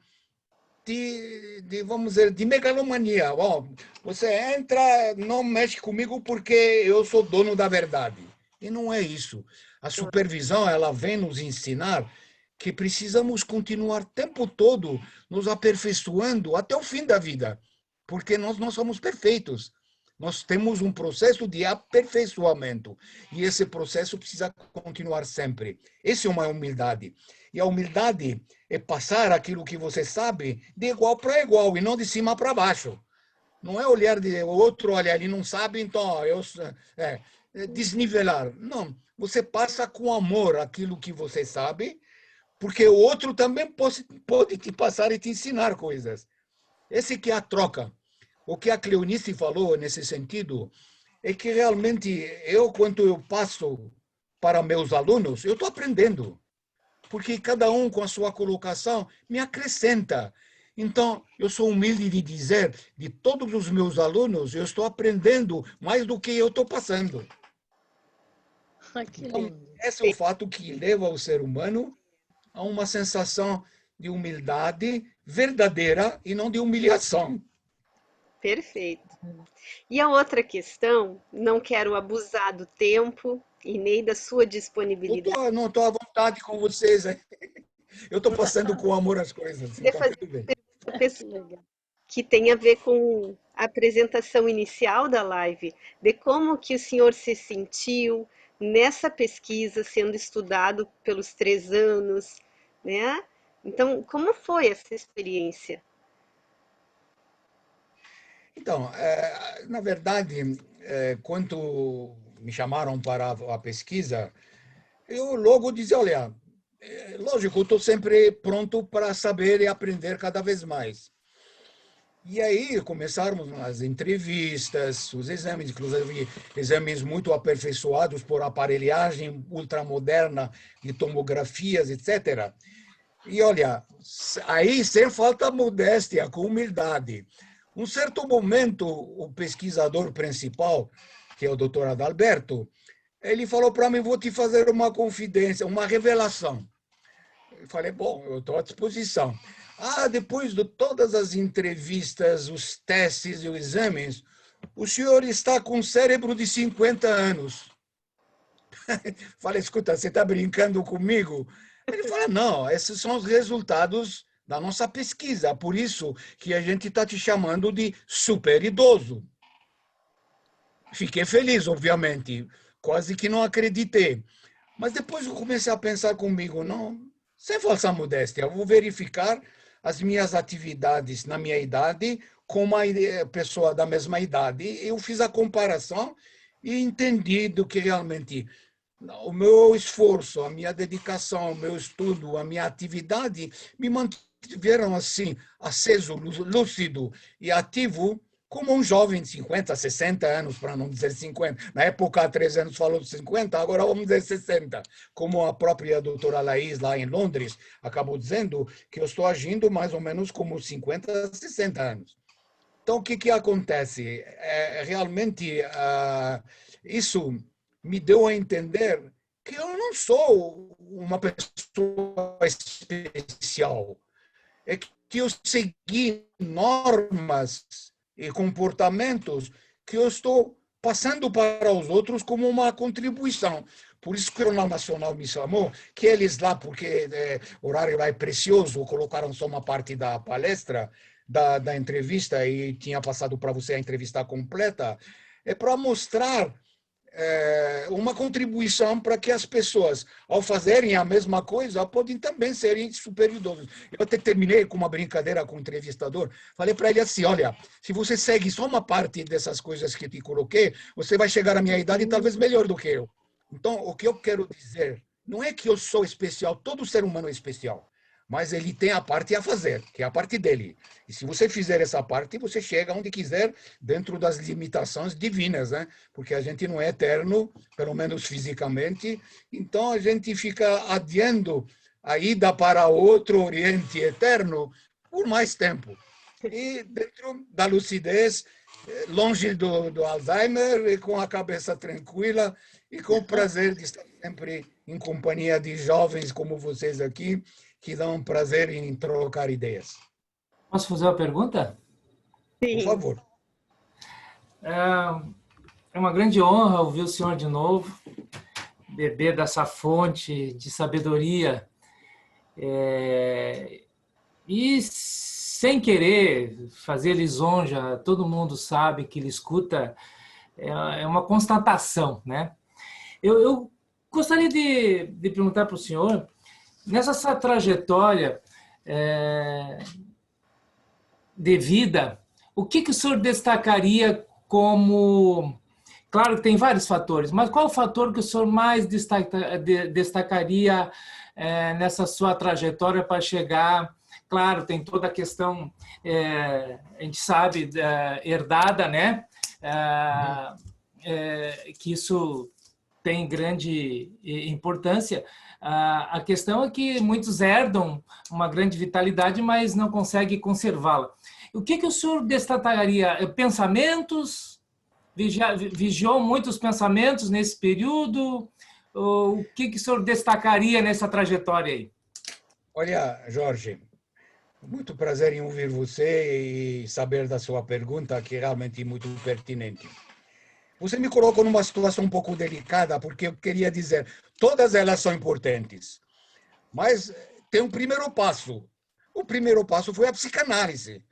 vamos dizer, de megalomania. Bom, você entra, não mexe comigo porque eu sou dono da verdade. E não é isso. A supervisão, ela vem nos ensinar que precisamos continuar o tempo todo nos aperfeiçoando até o fim da vida, porque nós não somos perfeitos. Nós temos um processo de aperfeiçoamento e esse processo precisa continuar sempre. Essa é uma humildade. E a humildade é passar aquilo que você sabe de igual para igual e não de cima para baixo. Não é olhar de outro, olha, ele não sabe, então desnivelar. Não, você passa com amor aquilo que você sabe, porque o outro também pode te passar e te ensinar coisas. Esse que é a troca. O que a Cleonice falou nesse sentido é que realmente quando eu passo para meus alunos, eu estou aprendendo, porque cada um com a sua colocação me acrescenta. Então, eu sou humilde de dizer, de todos os meus alunos, eu estou aprendendo mais do que eu estou passando. Então, esse é o fato que leva o ser humano a uma sensação de humildade verdadeira e não de humilhação. Perfeito. E a outra questão, não quero abusar do tempo e nem da sua disponibilidade. Não estou à vontade com vocês. Eu estou passando com amor as coisas. Então, tudo bem. Que tem a ver com a apresentação inicial da live, de como que o senhor se sentiu nessa pesquisa, sendo estudado pelos 3 anos, né? Então, como foi essa experiência? Então, na verdade, quando me chamaram para a pesquisa, eu logo disse, olha, lógico, eu estou sempre pronto para saber e aprender cada vez mais. E aí começaram as entrevistas, os exames, inclusive exames muito aperfeiçoados por aparelhagem ultramoderna de tomografias, etc. E olha, aí sem falta modéstia, com humildade. Um certo momento, o pesquisador principal, que é o Dr. Adalberto, ele falou para mim, vou te fazer uma confidência, uma revelação. Eu falei, bom, eu estou à disposição. Depois de todas as entrevistas, os testes e os exames, o senhor está com um cérebro de 50 anos. Falei, escuta, você está brincando comigo? Ele falou, não, esses são os resultados da nossa pesquisa, por isso que a gente está te chamando de super idoso. Fiquei feliz, obviamente, quase que não acreditei. Mas depois eu comecei a pensar comigo, não, sem falsa modéstia, eu vou verificar as minhas atividades na minha idade com uma pessoa da mesma idade. Eu fiz a comparação e entendi do que realmente o meu esforço, a minha dedicação, o meu estudo, a minha atividade me mantiveram assim, aceso, lúcido e ativo, como um jovem de 50, 60 anos, para não dizer 50. Na época, há 3 anos falou de 50, agora vamos dizer 60. Como a própria doutora Laís, lá em Londres, acabou dizendo que eu estou agindo mais ou menos como 50, 60 anos. Então, o que acontece? Realmente, isso me deu a entender que eu não sou uma pessoa especial. É que eu segui normas e comportamentos que eu estou passando para os outros como uma contribuição. Por isso que o Jornal Nacional me chamou, que eles lá, porque o horário lá é precioso, colocaram só uma parte da palestra, da entrevista, e tinha passado para você a entrevista completa, é para mostrar uma contribuição para que as pessoas, ao fazerem a mesma coisa, podem também serem superiores. Eu até terminei com uma brincadeira com o entrevistador, falei para ele assim, olha, se você segue só uma parte dessas coisas que te coloquei, você vai chegar à minha idade talvez melhor do que eu. Então, o que eu quero dizer, não é que eu sou especial, todo ser humano é especial, mas ele tem a parte a fazer, que é a parte dele. E se você fizer essa parte, você chega onde quiser, dentro das limitações divinas, né? Porque a gente não é eterno, pelo menos fisicamente, então a gente fica adiando a ida para outro Oriente eterno por mais tempo. E dentro da lucidez, longe do Alzheimer, e com a cabeça tranquila, e com o prazer de estar sempre em companhia de jovens como vocês aqui, que dão um prazer em trocar ideias. Posso fazer uma pergunta? Por favor. É uma grande honra ouvir o senhor de novo, beber dessa fonte de sabedoria. E, sem querer fazer lisonja, todo mundo sabe que ele escuta, é uma constatação, né? Eu gostaria de perguntar para o senhor, nessa sua trajetória de vida, o que o senhor destacaria como... Claro que tem vários fatores, mas qual o fator que o senhor mais destacaria nessa sua trajetória para chegar... Claro, tem toda a questão, a gente sabe, herdada, né? Que isso tem grande importância. A questão é que muitos herdam uma grande vitalidade, mas não conseguem conservá-la. O que o senhor destacaria? Pensamentos? Vigiou muitos pensamentos nesse período? O que o senhor destacaria nessa trajetória aí? Olha, Jorge, muito prazer em ouvir você e saber da sua pergunta, que é realmente muito pertinente. Você me colocou numa situação um pouco delicada, porque eu queria dizer, todas elas são importantes, mas tem um primeiro passo. O primeiro passo foi a psicanálise.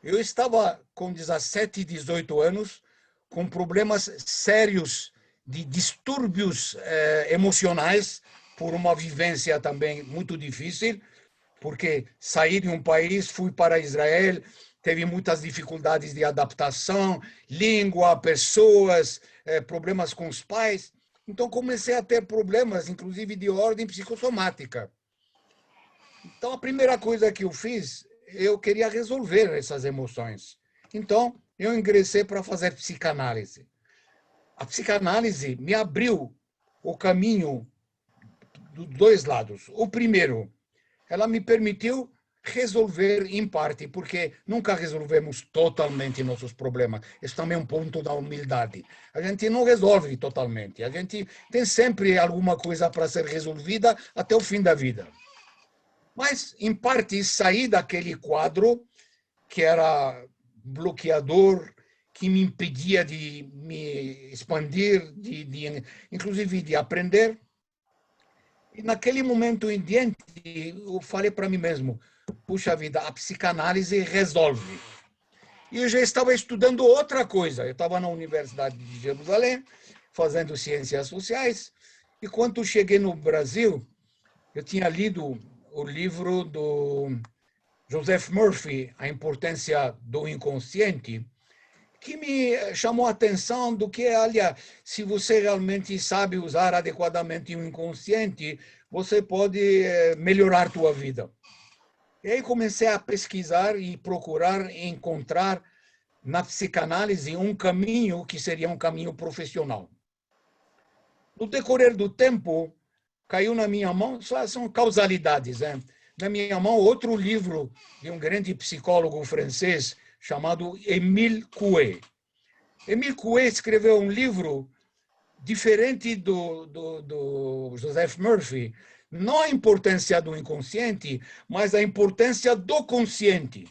Eu estava com 17, 18 anos, com problemas sérios de distúrbios emocionais, por uma vivência também muito difícil, porque saí de um país, fui para Israel, teve muitas dificuldades de adaptação, língua, pessoas, problemas com os pais. Então, comecei a ter problemas, inclusive de ordem psicossomática. Então, a primeira coisa que eu fiz, eu queria resolver essas emoções. Então, eu ingressei para fazer psicanálise. A psicanálise me abriu o caminho dos dois lados. O primeiro, ela me permitiu resolver em parte, porque nunca resolvemos totalmente nossos problemas. Esse também é um ponto da humildade. A gente não resolve totalmente. A gente tem sempre alguma coisa para ser resolvida até o fim da vida. Mas, em parte, saí daquele quadro que era bloqueador, que me impedia de me expandir, inclusive de aprender. E naquele momento em diante, eu falei para mim mesmo, puxa vida, a psicanálise resolve. E eu já estava estudando outra coisa. Eu estava na Universidade de Jerusalém, fazendo ciências sociais, e quando cheguei no Brasil, eu tinha lido o livro do Joseph Murphy, A Importância do Inconsciente, que me chamou a atenção do que, aliás, se você realmente sabe usar adequadamente o inconsciente, você pode melhorar a tua vida. E aí comecei a pesquisar e procurar encontrar na psicanálise um caminho que seria um caminho profissional. No decorrer do tempo, caiu na minha mão, são causalidades, né? Na minha mão, outro livro de um grande psicólogo francês chamado Émile Coué. Émile Coué escreveu um livro diferente do Joseph Murphy, não a importância do inconsciente, mas a importância do consciente.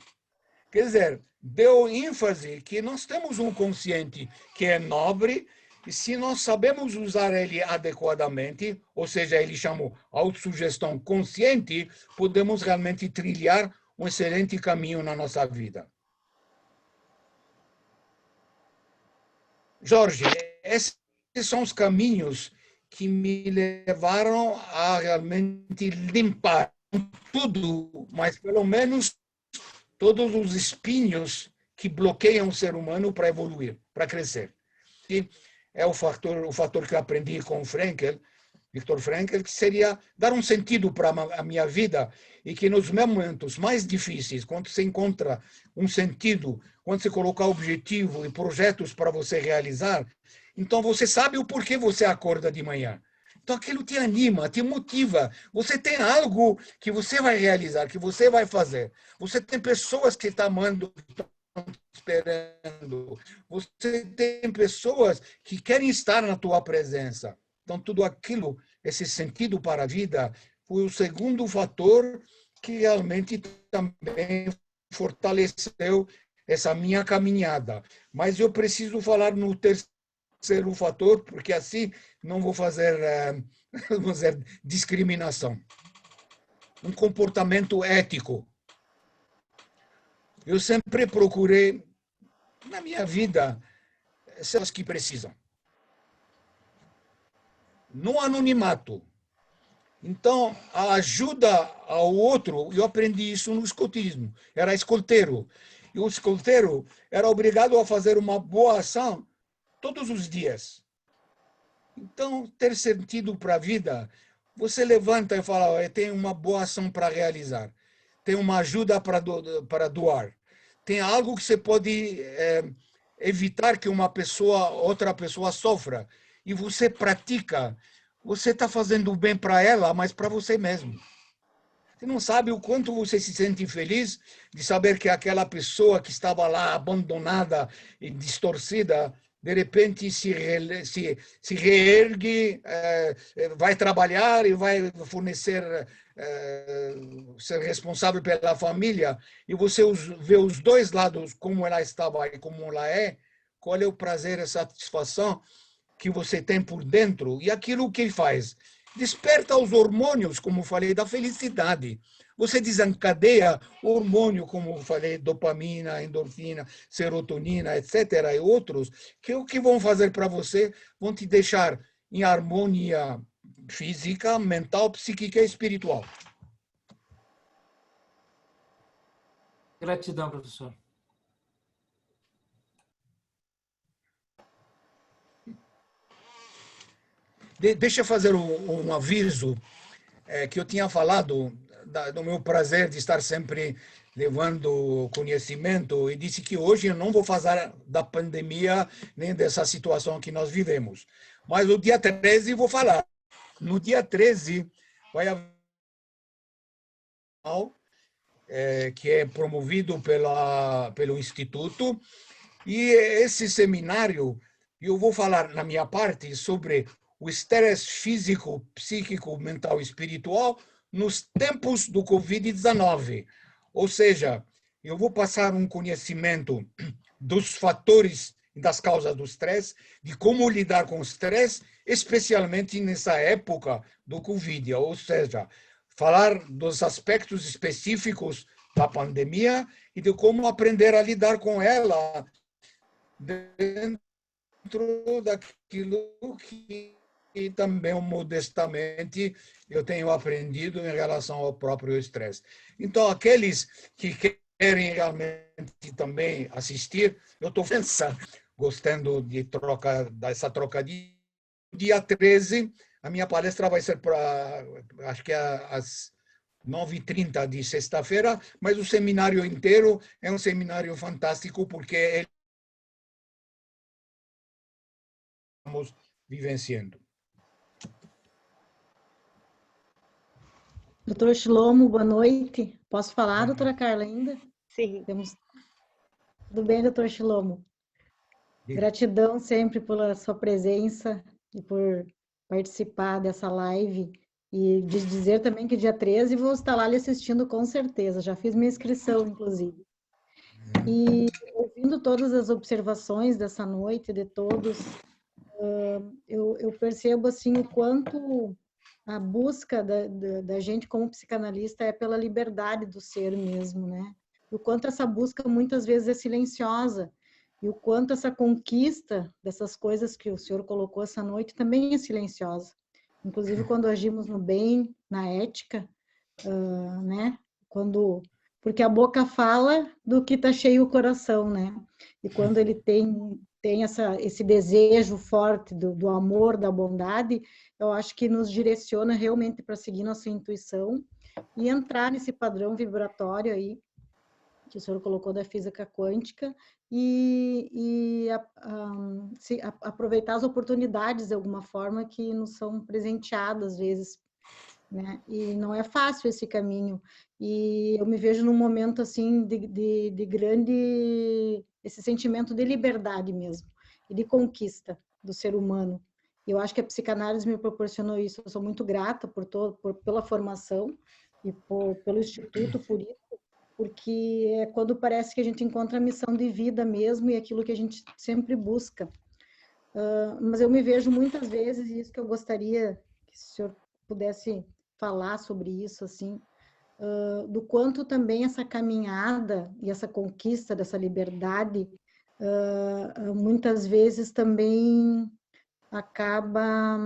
Quer dizer, deu ênfase que nós temos um consciente que é nobre, e se nós sabemos usar ele adequadamente, ou seja, ele chamou autossugestão consciente, podemos realmente trilhar um excelente caminho na nossa vida. Jorge, esses são os caminhos que me levaram a realmente limpar tudo, mas pelo menos todos os espinhos que bloqueiam o ser humano para evoluir, para crescer. E é o fator que eu aprendi com Viktor Frankl, que seria dar um sentido para a minha vida e que nos momentos mais difíceis, quando você encontra um sentido, quando você colocar objetivo e projetos para você realizar, então você sabe o porquê você acorda de manhã. Então aquilo te anima, te motiva. Você tem algo que você vai realizar, que você vai fazer. Você tem pessoas que estão amando, esperando. Você tem pessoas que querem estar na tua presença. Então, tudo aquilo, esse sentido para a vida, foi o segundo fator que realmente também fortaleceu essa minha caminhada. Mas eu preciso falar no terceiro fator, porque assim não vou fazer, vamos dizer, discriminação. Um comportamento ético. Eu sempre procurei, na minha vida, pessoas que precisam. No anonimato. Então, a ajuda ao outro, eu aprendi isso no escotismo. Era escolteiro. E o escolteiro era obrigado a fazer uma boa ação todos os dias. Então, ter sentido para a vida, você levanta e fala, eu tenho uma boa ação para realizar. Tem uma ajuda para doar. Tem algo que você pode evitar que outra pessoa sofra. E você pratica. Você está fazendo bem para ela, mas para você mesmo. Você não sabe o quanto você se sente feliz de saber que aquela pessoa que estava lá abandonada e distorcida, de repente se reergue, vai trabalhar e vai fornecer, ser responsável pela família, e você vê os dois lados, como ela estava e como ela é, qual é o prazer e a satisfação que você tem por dentro, e aquilo que faz. Desperta os hormônios, como falei, da felicidade. Você desencadeia hormônio, como falei, dopamina, endorfina, serotonina, etc., e outros, que o que vão fazer para você? Vão te deixar em harmonia física, mental, psíquica e espiritual. Gratidão, professor. Deixa eu fazer um aviso que eu tinha falado do meu prazer de estar sempre levando conhecimento, e disse que hoje eu não vou falar da pandemia nem dessa situação que nós vivemos. Mas no dia 13 vou falar. No dia 13 vai haver que é promovido pelo Instituto, e esse seminário eu vou falar na minha parte sobre o estresse físico, psíquico, mental e espiritual nos tempos do Covid-19. Ou seja, eu vou passar um conhecimento dos fatores e das causas do estresse, de como lidar com o estresse, especialmente nessa época do Covid. Ou seja, falar dos aspectos específicos da pandemia e de como aprender a lidar com ela dentro daquilo que também, modestamente, eu tenho aprendido em relação ao próprio estresse. Então, aqueles que querem realmente também assistir, eu estou gostando de dessa troca de dia 13, a minha palestra vai ser para, acho que às 9h30 de sexta-feira, mas o seminário inteiro é um seminário fantástico, porque estamos vivenciando. Doutor Shlomo, boa noite. Posso falar, doutora Carla, ainda? Sim. Tudo bem, doutor Shlomo? Gratidão sempre pela sua presença e por participar dessa live. E de dizer também que dia 13 vou estar lá lhe assistindo com certeza. Já fiz minha inscrição, inclusive. E ouvindo todas as observações dessa noite, de todos, eu percebo assim o quanto a busca da gente como psicanalista é pela liberdade do ser mesmo, né? O quanto essa busca muitas vezes é silenciosa e o quanto essa conquista dessas coisas que o senhor colocou essa noite também é silenciosa. Inclusive quando agimos no bem, na ética, né? Porque a boca fala do que está cheio o coração, né? E quando ele tem esse desejo forte do amor, da bondade, eu acho que nos direciona realmente para seguir nossa intuição e entrar nesse padrão vibratório aí, que o senhor colocou da física quântica, e aproveitar as oportunidades de alguma forma que nos são presenteadas às vezes, né? E não é fácil esse caminho. E eu me vejo num momento assim de grande, esse sentimento de liberdade mesmo, e de conquista do ser humano. Eu acho que a psicanálise me proporcionou isso. Eu sou muito grata pela formação e pelo Instituto por isso, porque é quando parece que a gente encontra a missão de vida mesmo e aquilo que a gente sempre busca. Mas eu me vejo muitas vezes, e isso que eu gostaria que o senhor pudesse falar sobre isso, assim, do quanto também essa caminhada e essa conquista dessa liberdade muitas vezes também acaba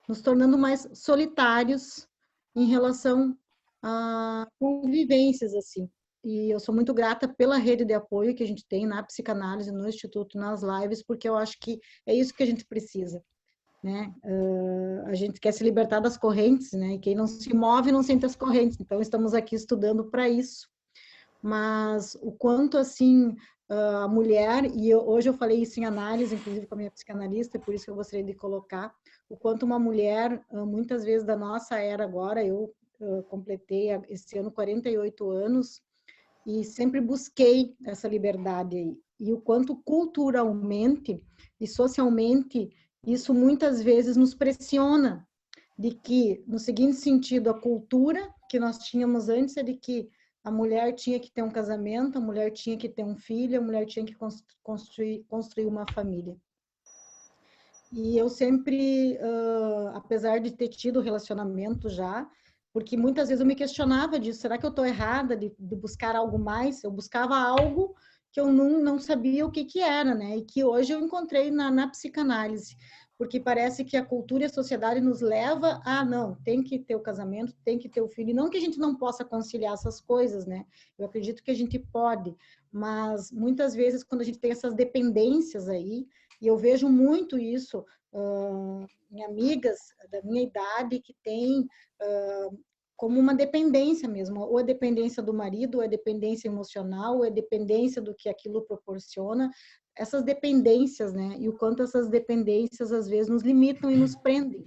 nos tornando mais solitários em relação a convivências, assim. E eu sou muito grata pela rede de apoio que a gente tem na psicanálise, no Instituto, nas lives, porque eu acho que é isso que a gente precisa, né? A gente quer se libertar das correntes, né? E quem não se move não sente as correntes. Então, estamos aqui estudando para isso. Mas o quanto, assim, a mulher, e hoje eu falei isso em análise, inclusive com a minha psicanalista, por isso que eu gostaria de colocar, o quanto uma mulher, muitas vezes da nossa era agora, eu completei esse ano 48 anos, e sempre busquei essa liberdade aí. E o quanto culturalmente e socialmente isso muitas vezes nos pressiona, de que, no seguinte sentido, a cultura que nós tínhamos antes é de que a mulher tinha que ter um casamento, a mulher tinha que ter um filho, a mulher tinha que construir uma família. E eu sempre, apesar de ter tido relacionamento já, porque muitas vezes eu me questionava disso, será que eu estou errada de buscar algo mais? Eu buscava algo que eu não sabia o que era, né? E que hoje eu encontrei na psicanálise, porque parece que a cultura e a sociedade nos leva a, não, tem que ter o casamento, tem que ter o filho, e não que a gente não possa conciliar essas coisas, né? Eu acredito que a gente pode, mas muitas vezes quando a gente tem essas dependências aí, e eu vejo muito isso em amigas da minha idade que têm como uma dependência mesmo, ou a dependência do marido, ou a dependência emocional, ou a dependência do que aquilo proporciona, essas dependências, né? E o quanto essas dependências às vezes nos limitam e nos prendem.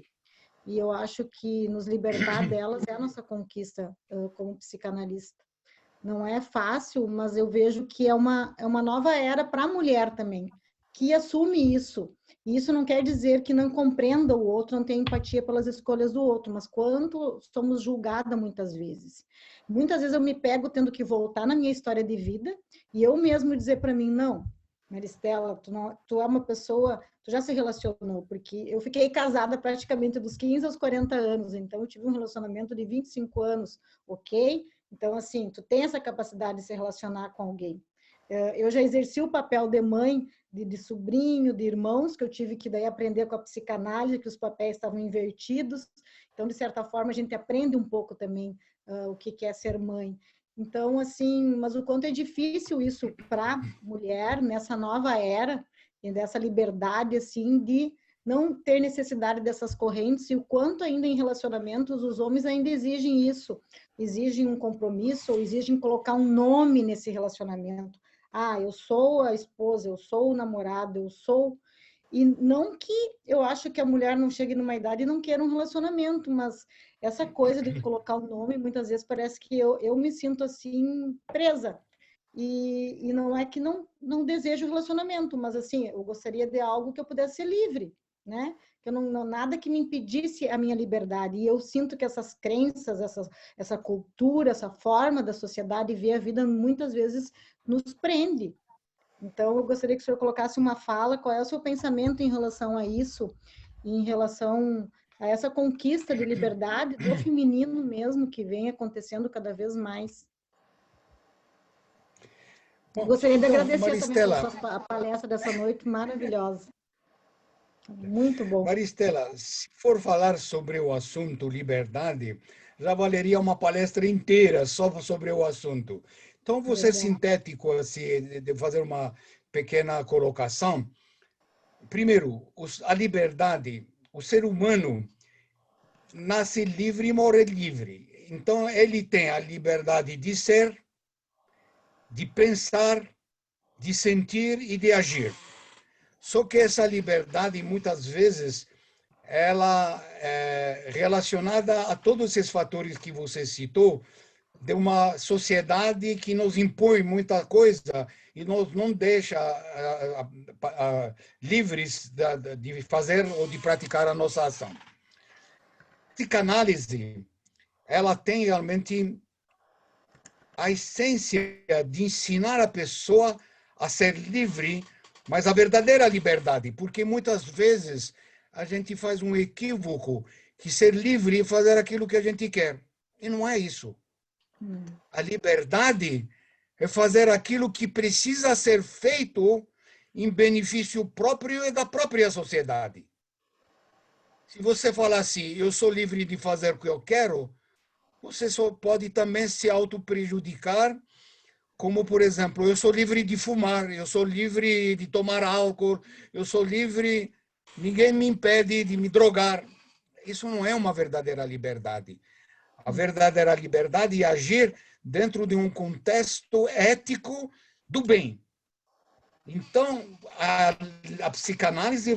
E eu acho que nos libertar delas é a nossa conquista como psicanalista. Não é fácil, mas eu vejo que é uma nova era para a mulher também, que assume isso. E isso não quer dizer que não compreenda o outro, não tenha empatia pelas escolhas do outro, mas quanto somos julgadas muitas vezes. Muitas vezes eu me pego tendo que voltar na minha história de vida e eu mesmo dizer para mim, não, Maristela, tu é uma pessoa, tu já se relacionou, porque eu fiquei casada praticamente dos 15 aos 40 anos, então eu tive um relacionamento de 25 anos, ok? Então, assim, tu tem essa capacidade de se relacionar com alguém. Eu já exerci o papel de mãe, de sobrinho, de irmãos, que eu tive que daí aprender com a psicanálise, que os papéis estavam invertidos. Então, de certa forma, a gente aprende um pouco também o que é ser mãe. Então, assim, mas o quanto é difícil isso para a mulher nessa nova era, e dessa liberdade, assim, de não ter necessidade dessas correntes, e o quanto ainda em relacionamentos os homens ainda exigem isso, exigem um compromisso, ou exigem colocar um nome nesse relacionamento. Ah, eu sou a esposa, eu sou o namorado, eu sou... E não que eu acho que a mulher não chegue numa idade e não queira um relacionamento, mas essa coisa de colocar o nome, muitas vezes parece que eu me sinto assim, presa. E não é que não desejo relacionamento, mas assim, eu gostaria de algo que eu pudesse ser livre, né? Que eu nada que me impedisse a minha liberdade. E eu sinto que essas crenças, essa cultura, essa forma da sociedade ver a vida muitas vezes nos prende. Então, eu gostaria que o senhor colocasse uma fala, qual é o seu pensamento em relação a isso, em relação a essa conquista de liberdade do feminino mesmo, que vem acontecendo cada vez mais. Bom, Gostaria de então, agradecer também pela Maristela, sua palestra dessa noite, maravilhosa. Muito bom. Maristela, se for falar sobre o assunto liberdade, já valeria uma palestra inteira só sobre o assunto. Então, vou ser Verdade. sintético, assim, de fazer uma pequena colocação. Primeiro, a liberdade, o ser humano nasce livre e morre livre. Então, ele tem a liberdade de ser, de pensar, de sentir e de agir. Só que essa liberdade, muitas vezes, ela é relacionada a todos esses fatores que você citou, de uma sociedade que nos impõe muita coisa e nos não deixa livres de fazer ou de praticar a nossa ação. A psicanálise, ela tem realmente a essência de ensinar a pessoa a ser livre, mas a verdadeira liberdade, porque muitas vezes a gente faz um equívoco que ser livre é fazer aquilo que a gente quer. E não é isso. A liberdade é fazer aquilo que precisa ser feito em benefício próprio e da própria sociedade. Se você falar assim, eu sou livre de fazer o que eu quero, você só pode também se auto-prejudicar, como, por exemplo, eu sou livre de fumar, eu sou livre de tomar álcool, eu sou livre, ninguém me impede de me drogar. Isso não é uma verdadeira liberdade. A verdadeira liberdade é agir dentro de um contexto ético do bem. Então, a psicanálise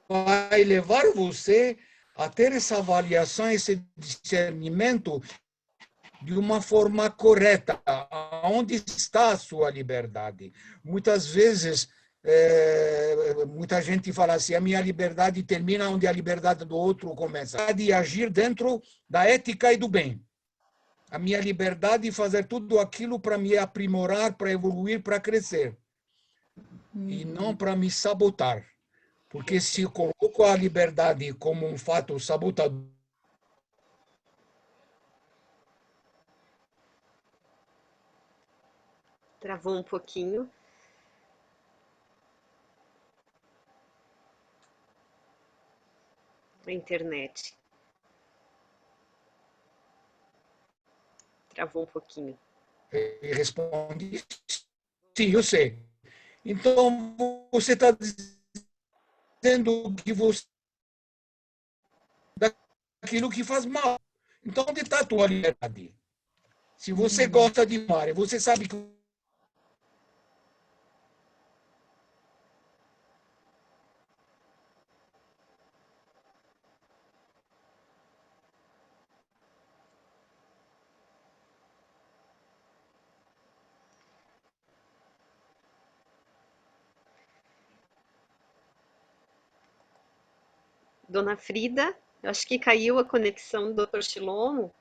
vai levar você a ter essa avaliação, esse discernimento de uma forma correta. Onde está a sua liberdade? Muitas vezes, muita gente fala assim, a minha liberdade termina onde a liberdade do outro começa. De agir dentro da ética e do bem. A minha liberdade de fazer tudo aquilo para me aprimorar, para evoluir, para crescer. E não para me sabotar. Porque se eu coloco a liberdade como um fato sabotador, Travou um pouquinho. A internet. Travou um pouquinho. ele responde, sim, eu sei. Então, você está dizendo que você daquilo que faz mal. Então, onde está a tua liberdade? Se você gosta de mar, você sabe que Dona Frida, acho que caiu a conexão do Dr. Chilomo.